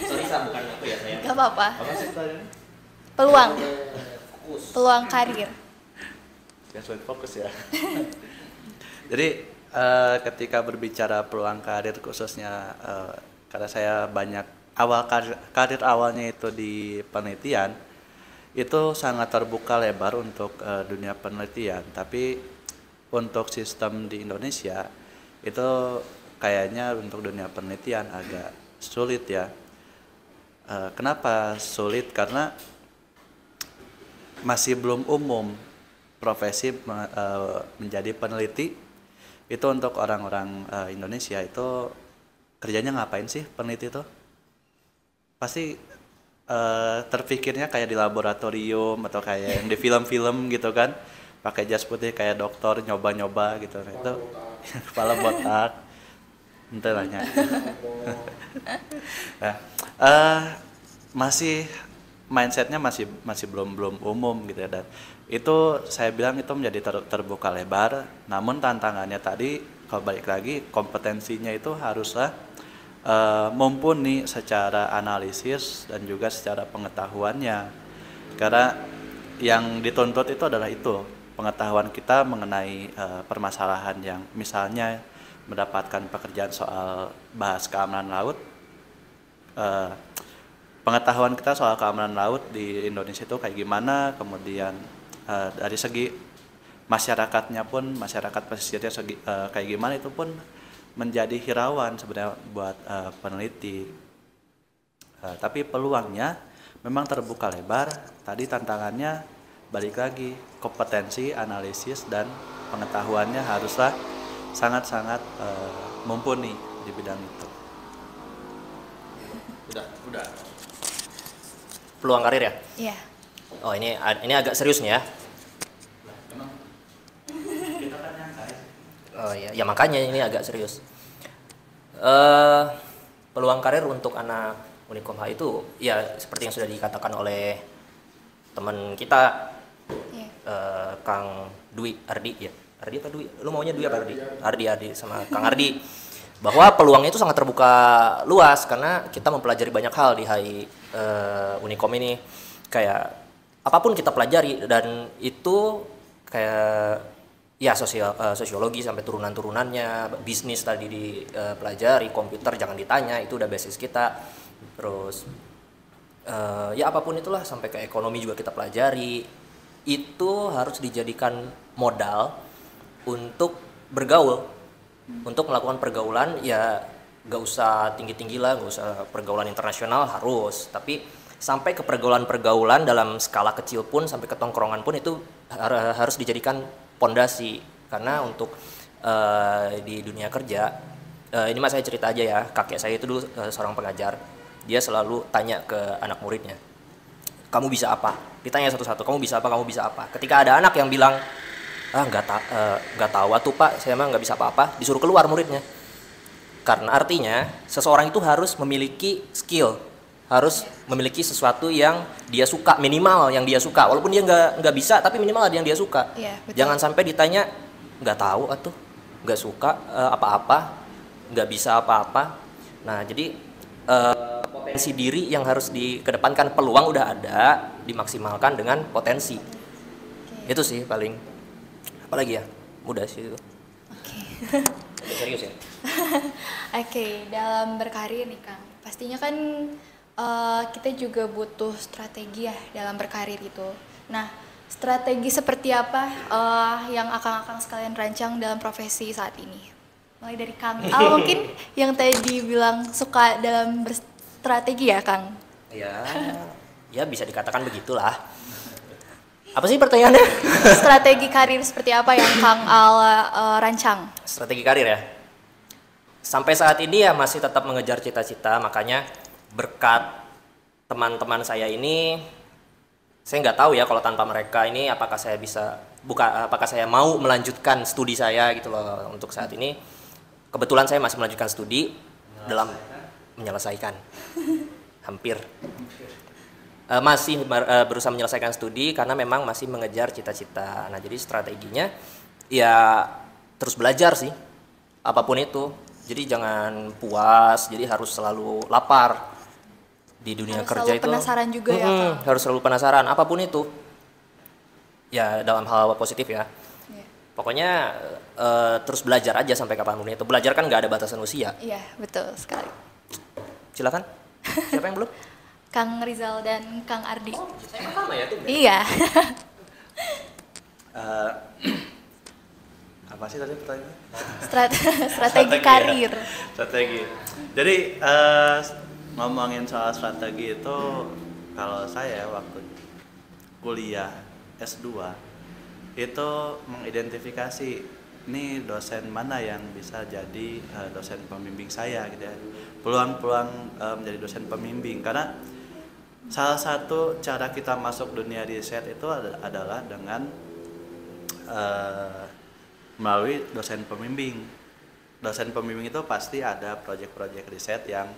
Sorry, bukan aku ya saya. Gak apa-apa. Apa sih tadi? Peluang karir. Ya sulit fokus ya. Jadi ketika berbicara peluang karir khususnya karena saya banyak karir awalnya itu di penelitian, itu sangat terbuka lebar untuk dunia penelitian. Tapi untuk sistem di Indonesia itu kayaknya untuk dunia penelitian agak sulit ya. Kenapa sulit? Karena masih belum umum profesi menjadi peneliti. Itu untuk orang-orang Indonesia itu kerjanya ngapain sih peneliti itu? Pasti terpikirnya kayak di laboratorium atau kayak yang di film-film gitu kan, pakai jas putih kayak dokter nyoba-nyoba gitu. Itu kepala botak. Ente nanya. Nah, masih mindsetnya masih belum umum gitu ya, dan itu saya bilang itu menjadi terbuka lebar. Namun tantangannya tadi kalau balik lagi kompetensinya itu haruslah mumpuni secara analisis dan juga secara pengetahuannya, karena yang dituntut itu adalah itu pengetahuan kita mengenai permasalahan yang misalnya mendapatkan pekerjaan soal bahas keamanan laut. Pengetahuan kita soal keamanan laut di Indonesia itu kayak gimana, kemudian dari segi masyarakatnya pun, masyarakat pesisirnya kayak gimana, itu pun menjadi hirauan sebenarnya buat peneliti. Tapi peluangnya memang terbuka lebar. Tadi tantangannya balik lagi, kompetensi, analisis, dan pengetahuannya haruslah sangat-sangat mumpuni di bidang itu. Udah. Peluang karir ya? Iya. Oh, ini agak serius nih ya. Oh iya, ya makanya ini agak serius. Peluang karir untuk anak Unikom H itu ya seperti yang sudah dikatakan oleh teman kita, Iya. Kang Dwi Ardi ya. Ardi apa Dwi? Lu maunya Dwi apa Ardi? Ardi sama Kang Ardi. Bahwa peluangnya itu sangat terbuka luas karena kita mempelajari banyak hal di Unikom ini. Kayak apapun kita pelajari, dan itu kayak ya sosiologi sampai turunan-turunannya, bisnis tadi dipelajari, komputer jangan ditanya, itu udah basis kita. Terus ya apapun itulah, sampai ke ekonomi juga kita pelajari. Itu harus dijadikan modal untuk bergaul, untuk melakukan pergaulan. Ya gak usah tinggi-tinggi lah, gak usah pergaulan internasional harus, tapi sampai ke pergaulan-pergaulan dalam skala kecil pun, sampai ke tongkrongan pun itu harus dijadikan pondasi. Karena untuk di dunia kerja, ini mas saya cerita aja ya, kakek saya itu dulu seorang pengajar. Dia selalu tanya ke anak muridnya, kamu bisa apa? Ditanya satu-satu, kamu bisa apa, kamu bisa apa? Ketika ada anak yang bilang, nggak tahu tuh pak, saya mah nggak bisa apa-apa, disuruh keluar muridnya. Karena artinya seseorang itu harus memiliki skill, harus memiliki sesuatu yang dia suka, minimal yang dia suka, walaupun dia nggak bisa, tapi minimal ada yang dia suka. Iya, betul. Jangan sampai ditanya nggak tahu atau nggak suka apa-apa, nggak bisa apa-apa. Nah jadi potensi diri yang harus dikedepankan. Peluang udah ada, dimaksimalkan dengan potensi. Itu sih paling. Apalagi ya, mudah sih itu. Serius ya. Oke, dalam berkarir nih Kang, pastinya kan kita juga butuh strategi ya dalam berkarir itu. Nah, strategi seperti apa yang akang-akang sekalian rancang dalam profesi saat ini? Mulai dari Kang Al mungkin yang tadi bilang suka dalam berstrategi ya Kang? Ya bisa dikatakan begitulah. Apa sih pertanyaannya? Strategi karir seperti apa yang Kang Al rancang? Strategi karir ya. Sampai saat ini ya masih tetap mengejar cita-cita, makanya berkat teman-teman saya ini, saya nggak tahu ya kalau tanpa mereka ini apakah saya bisa apakah saya mau melanjutkan studi saya gitu loh. Untuk saat ini kebetulan saya masih melanjutkan studi dalam menyelesaikan hampir masih berusaha menyelesaikan studi karena memang masih mengejar cita-cita. Nah, jadi strateginya ya terus belajar sih apapun itu. Jadi jangan puas, jadi harus selalu lapar di dunia Harus kerja selalu itu. penasaran juga ya, Kang? Harus selalu penasaran apapun itu. Ya dalam hal positif ya. Iya. Pokoknya terus belajar aja sampai kapanpun itu. Belajar kan nggak ada batasan usia. Iya, betul sekali. Silakan. Siapa yang belum? Kang Rizal dan Kang Ardi. Saya sama ya tuh. Iya. Apa sih tadi pertanyaannya? Strategi karir. Strategi. Jadi ngomongin soal strategi itu, kalau saya waktu kuliah S2 itu mengidentifikasi ini dosen mana yang bisa jadi dosen pembimbing saya gitu ya. Peluang-peluang menjadi dosen pembimbing, karena salah satu cara kita masuk dunia riset itu adalah dengan melalui dosen pembimbing. Dosen pembimbing itu pasti ada proyek-proyek riset yang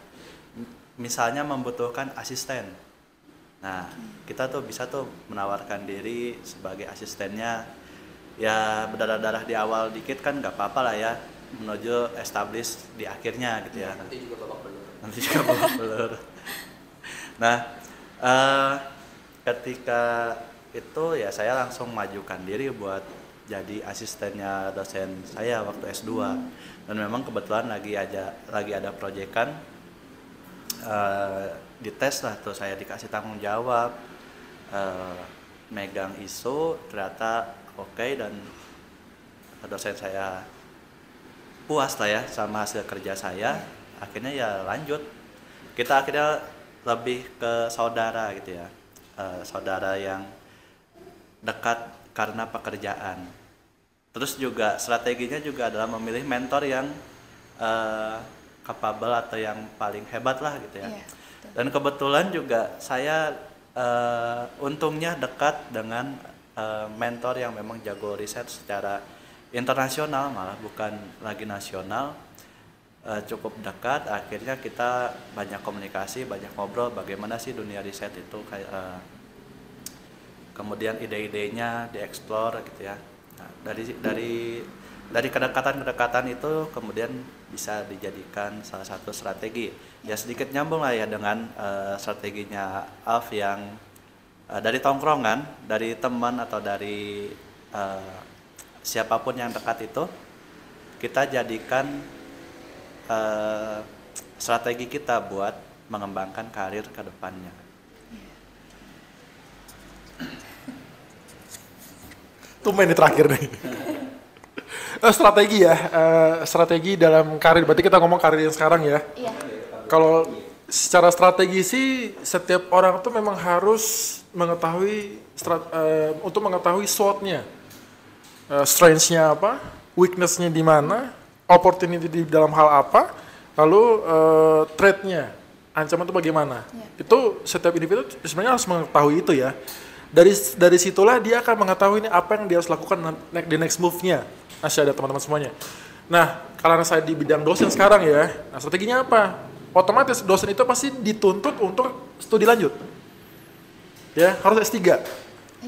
misalnya membutuhkan asisten. Nah, kita tuh bisa tuh menawarkan diri sebagai asistennya. Ya berdarah-darah di awal dikit kan nggak apa-apa lah ya, menuju establish di akhirnya gitu ya. Nanti juga babak belur. Nanti juga babak belur. Nah, ketika itu ya saya langsung majukan diri buat jadi asistennya dosen saya waktu S2. Dan memang kebetulan lagi ada proyekan, dites lah tuh, saya dikasih tanggung jawab, megang isu, ternyata oke, dan dosen saya puas lah ya sama hasil kerja saya. Akhirnya ya lanjut, kita akhirnya lebih ke saudara gitu ya, saudara yang dekat karena pekerjaan. Terus juga strateginya juga adalah memilih mentor yang capable atau yang paling hebat lah gitu ya. Iya, Dan kebetulan juga saya untungnya dekat dengan mentor yang memang jago riset secara internasional, malah bukan lagi nasional. Cukup dekat, akhirnya kita banyak komunikasi, banyak ngobrol bagaimana sih dunia riset itu, kayak kemudian ide-idenya dieksplor gitu ya. Nah, dari kedekatan itu kemudian bisa dijadikan salah satu strategi. Ya sedikit nyambung lah ya dengan strateginya Alf yang dari tongkrongan, dari teman atau dari siapapun yang dekat itu, kita jadikan strategi kita buat mengembangkan karir ke depannya. Tumben ini terakhir nih. Strategi ya, strategi dalam karir. Berarti kita ngomong karir yang sekarang ya. Iya. Kalau secara strategi sih setiap orang tuh memang harus mengetahui untuk mengetahui SWOT-nya, strength-nya apa, weakness-nya di mana, opportunity di dalam hal apa, lalu threat-nya, ancaman itu bagaimana. Itu setiap individu sebenarnya harus mengetahui itu ya. Dari situlah dia akan mengetahui ini apa yang dia harus lakukan di next move-nya. Masih ada teman-teman semuanya. Nah, karena saya di bidang dosen sekarang ya, nah strateginya apa? Otomatis dosen itu pasti dituntut untuk studi lanjut. Ya, harus S3.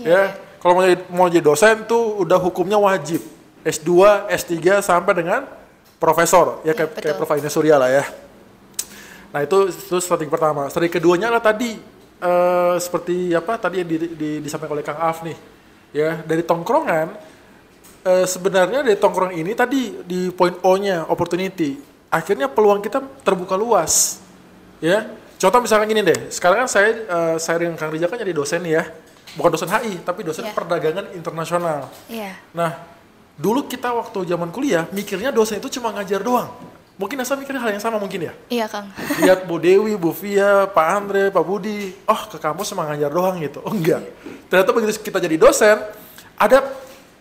Ya, kalau mau jadi dosen tuh udah hukumnya wajib. S2, S3 sampai dengan profesor, ya kayak Prof. Aina Surya lah ya. Nah, itu strategi pertama. Strategi keduanya adalah tadi seperti apa tadi yang disampaikan oleh Kang Alf nih. Ya, dari tongkrongan sebenarnya dari tongkrong ini tadi di poin O-nya opportunity, akhirnya peluang kita terbuka luas, ya. Contoh misalkan gini deh, sekarang kan saya dengan Kang Rizal kan jadi dosen ya, bukan dosen HI tapi dosen perdagangan internasional. Iya. Nah, dulu kita waktu zaman kuliah mikirnya dosen itu cuma ngajar doang, Mungkin Nasa mikirnya hal yang sama mungkin ya? Iya, Kang. Lihat Bu Dewi, Bu Via, Pak Andre, Pak Budi, oh ke kampus cuma ngajar doang gitu. Oh enggak. Ternyata begitu kita jadi dosen, ada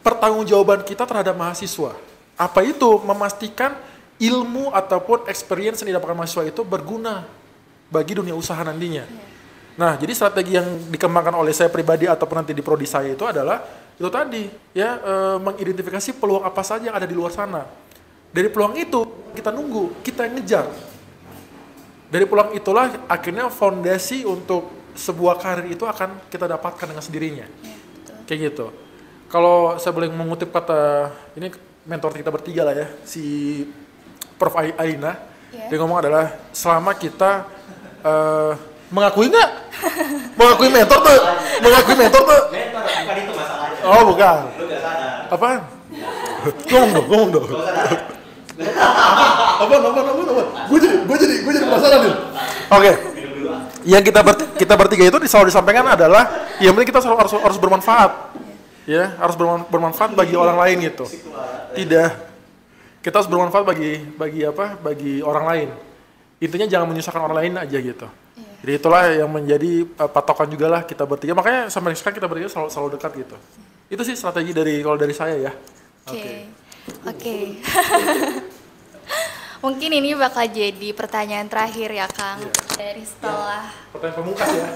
pertanggungjawaban kita terhadap mahasiswa. Apa itu? Memastikan ilmu ataupun experience yang didapatkan mahasiswa itu berguna bagi dunia usaha nantinya. Nah, jadi strategi yang dikembangkan oleh saya pribadi ataupun nanti di prodi saya itu adalah itu tadi ya mengidentifikasi peluang apa saja yang ada di luar sana. Dari peluang itu kita nunggu, kita yang ngejar. Dari peluang itulah akhirnya fondasi untuk sebuah karir itu akan kita dapatkan dengan sendirinya. Kayak gitu. Kalau saya boleh mengutip kata ini mentor kita bertiga lah ya, si Prof. Aina, dia ngomong adalah selama kita mengakui nggak? Mengakui mentor tuh? Mengakui mentor tuh? Mentor, bukan itu masalahnya. Oh bukan. Lu gak sadar. Apaan? Ngomong dong. Apaan? Gue jadi penasaran nih. Oke. Yang kita bertiga itu selalu disampaikan adalah yang penting kita selalu harus bermanfaat. Ya, harus bermanfaat bagi orang lain gitu. Tidak. Kita harus bermanfaat bagi orang lain. Intinya jangan menyusahkan orang lain aja gitu. Jadi itulah yang menjadi patokan juga lah kita bertiga. Makanya sampai sekarang kita bertiga selalu dekat gitu. Itu sih strategi kalau dari saya ya. Oke. Mungkin ini bakal jadi pertanyaan terakhir ya, Kang. Dari setelah Pertanyaan pemungkas ya.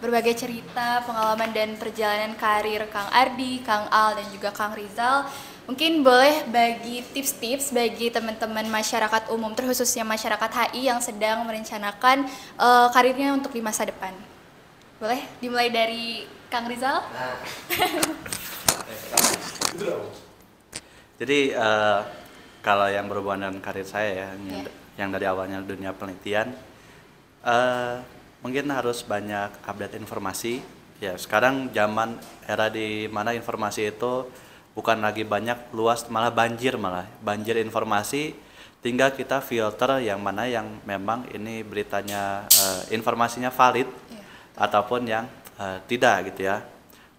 berbagai cerita, pengalaman dan perjalanan karir Kang Ardi, Kang Al, dan juga Kang Rizal. Mungkin boleh bagi tips-tips bagi teman-teman masyarakat umum, terkhususnya masyarakat HI yang sedang merencanakan karirnya untuk di masa depan. Boleh dimulai dari Kang Rizal? Jadi kalau yang berhubungan dengan karir saya ya, yang dari awalnya dunia penelitian, mungkin harus banyak update informasi. Ya sekarang zaman era di mana informasi itu bukan lagi banyak, luas, malah banjir informasi. Tinggal kita filter yang mana yang memang ini beritanya informasinya valid ataupun yang tidak gitu ya.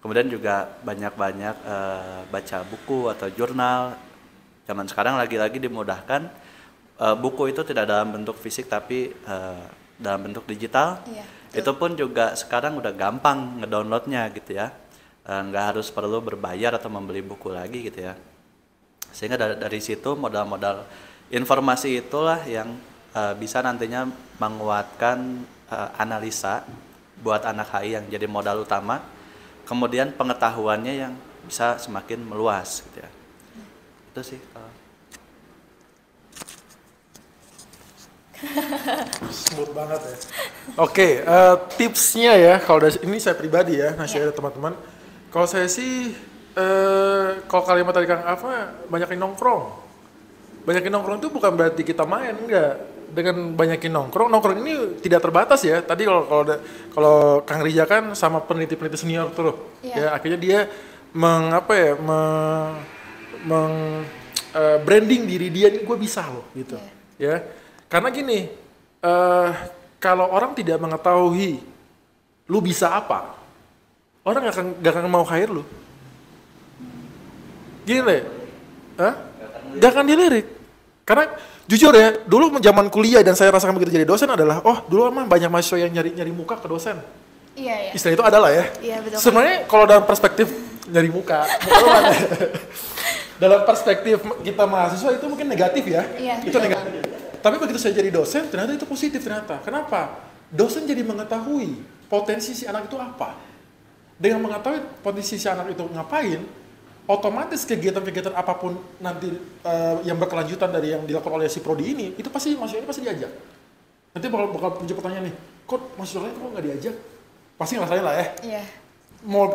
Kemudian juga banyak-banyak baca buku atau jurnal. Zaman sekarang lagi-lagi dimudahkan buku itu tidak dalam bentuk fisik tapi dalam bentuk digital. Itu pun juga sekarang udah gampang ngedownloadnya gitu ya. Nggak harus perlu berbayar atau membeli buku lagi gitu ya. Sehingga dari situ modal-modal informasi itulah yang bisa nantinya menguatkan analisa buat anak HI yang jadi modal utama. Kemudian pengetahuannya yang bisa semakin meluas gitu ya. Itu sih. Smooth banget ya. Oke, tipsnya ya, kalau ini saya pribadi ya, share teman-teman. Kalau saya sih, kalau kalimat tadi Kang Alfa, banyakin nongkrong. Banyakin nongkrong itu bukan berarti kita main, enggak. Dengan banyakin nongkrong ini tidak terbatas ya. Tadi kalau Kang Rija kan sama peneliti-peneliti senior tuh, ya akhirnya dia branding diri dia, ini gue bisa loh gitu, ya. Karena gini, kalau orang tidak mengetahui lu bisa apa, orang gak akan mau hire lu. Gini deh, gak akan dilirik. Karena jujur ya, dulu zaman kuliah dan saya rasakan begitu jadi dosen adalah, dulu emang banyak mahasiswa yang nyari muka ke dosen. Iya. Istilah itu adalah ya. Iya, betul. Sebenarnya kalau dalam perspektif nyari muka dalam perspektif kita mahasiswa itu mungkin negatif ya. Iya, itu negatif. Tapi begitu saya jadi dosen, ternyata itu positif ternyata. Kenapa? Dosen jadi mengetahui potensi si anak itu apa. Dengan mengetahui potensi si anak itu ngapain, otomatis kegiatan-kegiatan apapun nanti yang berkelanjutan dari yang dilakukan oleh si prodi ini, itu pasti mahasiswa ini pasti diajak. Nanti bakal muncul pertanyaan nih, kok mahasiswa lain kok nggak diajak? Pasti ngerasain lah ya. Iya. Mau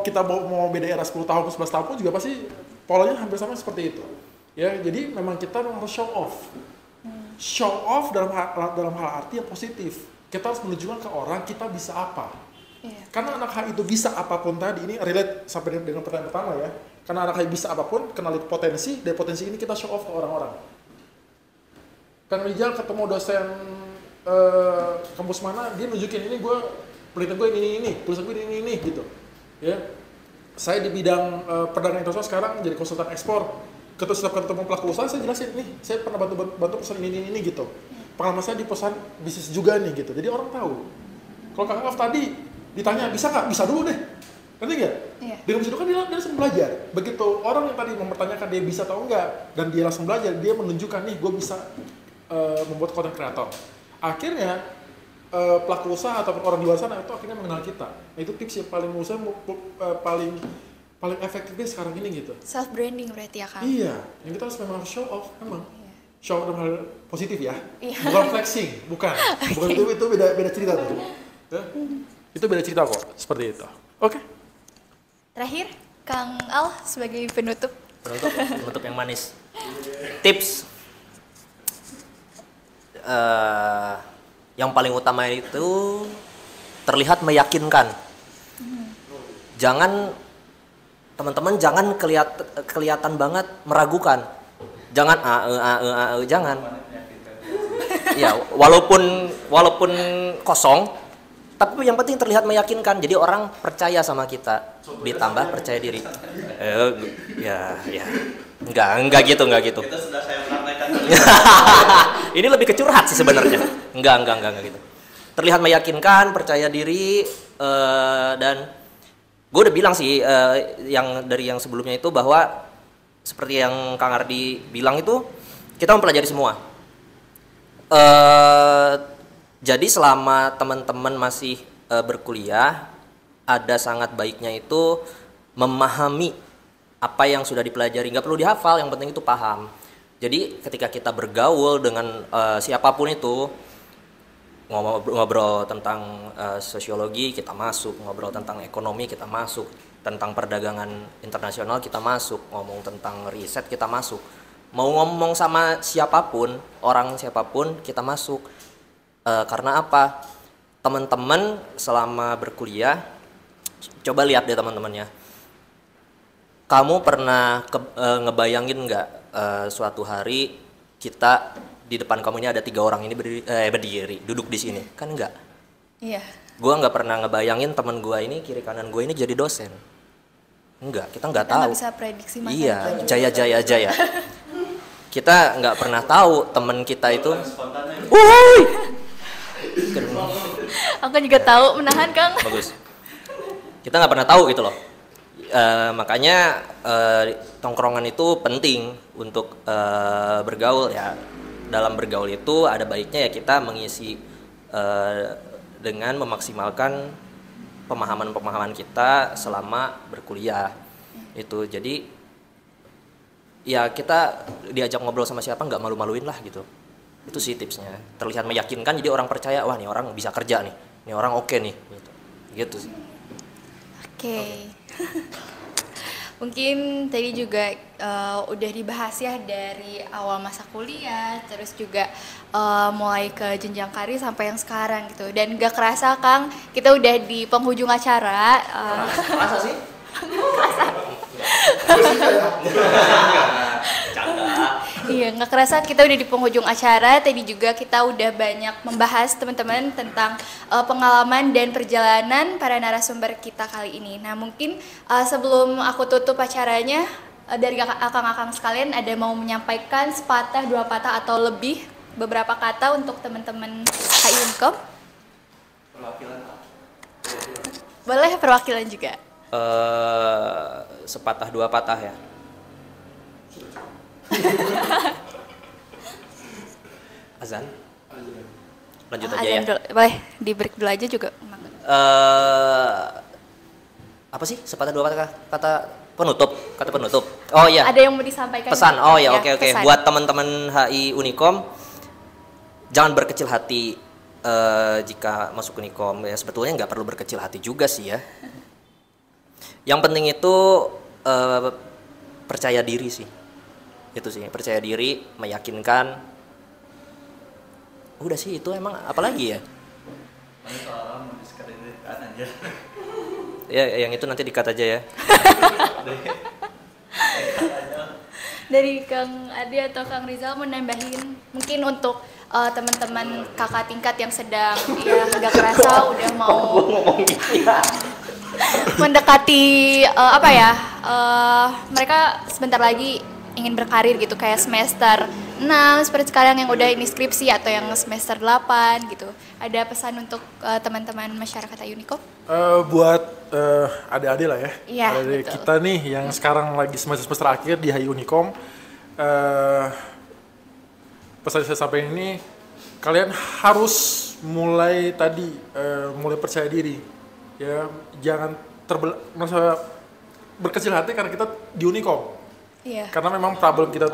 beda era 10 tahun ke 11 tahun pun juga pasti polanya hampir sama seperti itu. Ya, jadi memang kita harus show off. Show off dalam hal arti yang positif. Kita harus menunjukkan ke orang kita bisa apa. Karena anak HI itu bisa apapun tadi, ini relate sampai dengan pertanyaan pertama ya. Karena anak HI bisa apapun, kenali potensi, dari potensi ini kita show off ke orang-orang. Kang Rijal ketemu dosen kampus mana, dia nunjukin ini penelitian gue ini, tulisan gue ini gitu. Ya. Saya di bidang perdagangan internasional sekarang jadi konsultan ekspor. setiap ketemu pelaku usaha saya jelasin nih, saya pernah bantu perusahaan ini gitu. Pengalaman saya di perusahaan bisnis juga nih gitu. Jadi orang tahu. Kalau Kak Af tadi ditanya bisa nggak? Bisa dulu deh. Ngerti nggak? Iya. Dengan itu kan dia langsung belajar. Begitu orang yang tadi mempertanyakan dia bisa atau enggak dan dia langsung belajar, dia menunjukkan nih gue bisa membuat konten kreator. Akhirnya pelaku usaha atau orang di luar sana itu akhirnya mengenal kita. Nah, itu tips yang paling menurut saya paling efektifnya sekarang ini gitu. Self branding berarti ya Kang? Iya, yang kita harus memang show off memang. Show off dalam hal positif ya. Iya. Bukan flexing, bukan. Bukan itu beda cerita tuh. Ya? Itu beda cerita kok, seperti itu. Oke. Terakhir, Kang Al sebagai penutup. Penutup yang manis. Tips yang paling utama itu terlihat meyakinkan. Teman-teman jangan kelihatan banget meragukan. Jangan jangan. Ya, walaupun kosong, tapi yang penting terlihat meyakinkan. Jadi orang percaya sama kita, ditambah percaya diri. Ya. Enggak gitu. Itu sudah saya sampaikan. Ini lebih kecurhat sih sebenarnya. Enggak gitu. Terlihat meyakinkan, percaya diri, dan gue udah bilang sih yang dari yang sebelumnya itu bahwa seperti yang Kang Ardi bilang itu kita mempelajari semua. Jadi selama teman-teman masih berkuliah, ada sangat baiknya itu memahami apa yang sudah dipelajari. Nggak perlu dihafal, yang penting itu paham. Jadi ketika kita bergaul dengan siapapun itu, ngobrol tentang sosiologi kita masuk, ngobrol tentang ekonomi kita masuk, tentang perdagangan internasional kita masuk, ngomong tentang riset kita masuk, mau ngomong sama siapapun, orang siapapun kita masuk. Karena apa? Teman-teman selama berkuliah, coba lihat deh teman-temannya, kamu pernah ngebayangin nggak suatu hari kita di depan kamu ini ada 3 orang ini berdiri, duduk di sini, kan enggak? Iya. Gua nggak pernah ngebayangin teman gua ini kiri kanan gua ini jadi dosen. Enggak, kita nggak tahu. Nggak bisa prediksi masa Iya, depan. jaya. Kita nggak pernah tahu teman kita itu. Wuih. Aku juga tahu menahan Kang. Bagus. Kita nggak pernah tahu gitu loh. Makanya tongkrongan itu penting untuk bergaul ya. Dalam bergaul itu ada baiknya ya kita mengisi dengan memaksimalkan pemahaman-pemahaman kita selama berkuliah itu. Jadi ya kita diajak ngobrol sama siapa nggak malu-maluin lah gitu. Itu sih tipsnya. Terlihat meyakinkan jadi orang percaya, wah nih orang bisa kerja nih, nih orang oke nih gitu sih. Oke. Mungkin tadi juga udah dibahas ya dari awal masa kuliah, terus juga mulai ke jenjang karir sampai yang sekarang gitu. Dan gak kerasa Kang, kita udah di penghujung acara. Masa sih? Iya, nggak kerasa kita udah di penghujung acara. Tadi juga kita udah banyak membahas teman-teman tentang pengalaman dan perjalanan para narasumber kita kali ini. Nah, mungkin sebelum aku tutup acaranya, dari akang-akang sekalian ada mau menyampaikan sepatah, 2 patah atau lebih beberapa kata untuk teman-teman HI Unicom? Perwakilan. Boleh perwakilan juga. Sepatah 2 patah ya. Azan. Lanjut aja ya. Boleh di break dulu aja juga. Apa sih sepatah 2 patah? Kata penutup. Oh iya. Ada yang mau disampaikan? Pesan. Oh ya, oke. Pesan. Buat teman-teman HI Unicom, jangan berkecil hati jika masuk Unicom. Ya sebetulnya nggak perlu berkecil hati juga sih ya. Yang penting itu percaya diri sih. Itu sih, percaya diri, meyakinkan. Udah sih itu emang apalagi ya? Ya yang itu nanti di-cut aja ya. Dari Kang Adi atau Kang Rizal mau nambahin mungkin untuk teman-teman kakak tingkat yang sedang ya agak kerasa udah mau mendekati mereka sebentar lagi ingin berkarir gitu kayak semester 6 seperti sekarang yang udah ini skripsi atau yang semester 8 gitu. Ada pesan untuk teman-teman masyarakat Unikom? Buat adik-adik lah ya. Iya, Adik betul. kita nih yang sekarang lagi semester akhir di HI Unikom. Pesan saya sampaikan ini, kalian harus mulai tadi mulai percaya diri. Ya, jangan merasa berkecil hati karena kita di Unikom. Iya. Karena memang problem kita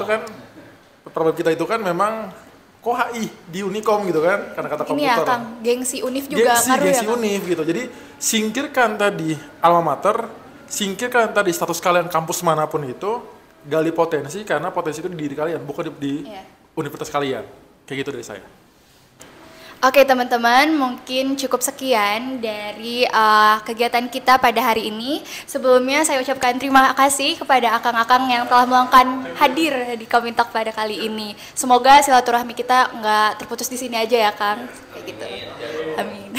itu kan memang kok HI di Unikom gitu kan, karena kata Ini komputer. ya Kang, gengsi Univ juga ngaruh ya Gengsi Kang? Univ gitu. Jadi singkirkan tadi alma mater, singkirkan tadi status kalian kampus manapun itu, gali potensi karena potensi itu di diri kalian, bukan di Iya. universitas kalian. Kayak gitu dari saya. Oke teman-teman, mungkin cukup sekian dari kegiatan kita pada hari ini. Sebelumnya saya ucapkan terima kasih kepada akang-akang yang telah meluangkan hadir di Komintalk pada kali ini. Semoga silaturahmi kita nggak terputus di sini aja ya Kang. Kayak gitu. Amin.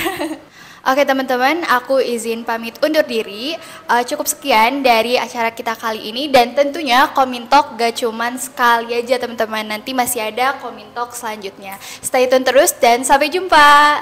Oke teman-teman, aku izin pamit undur diri. Cukup sekian dari acara kita kali ini dan tentunya Komintalk gak cuman sekali aja teman-teman. Nanti masih ada Komintalk selanjutnya. Stay tune terus dan sampai jumpa.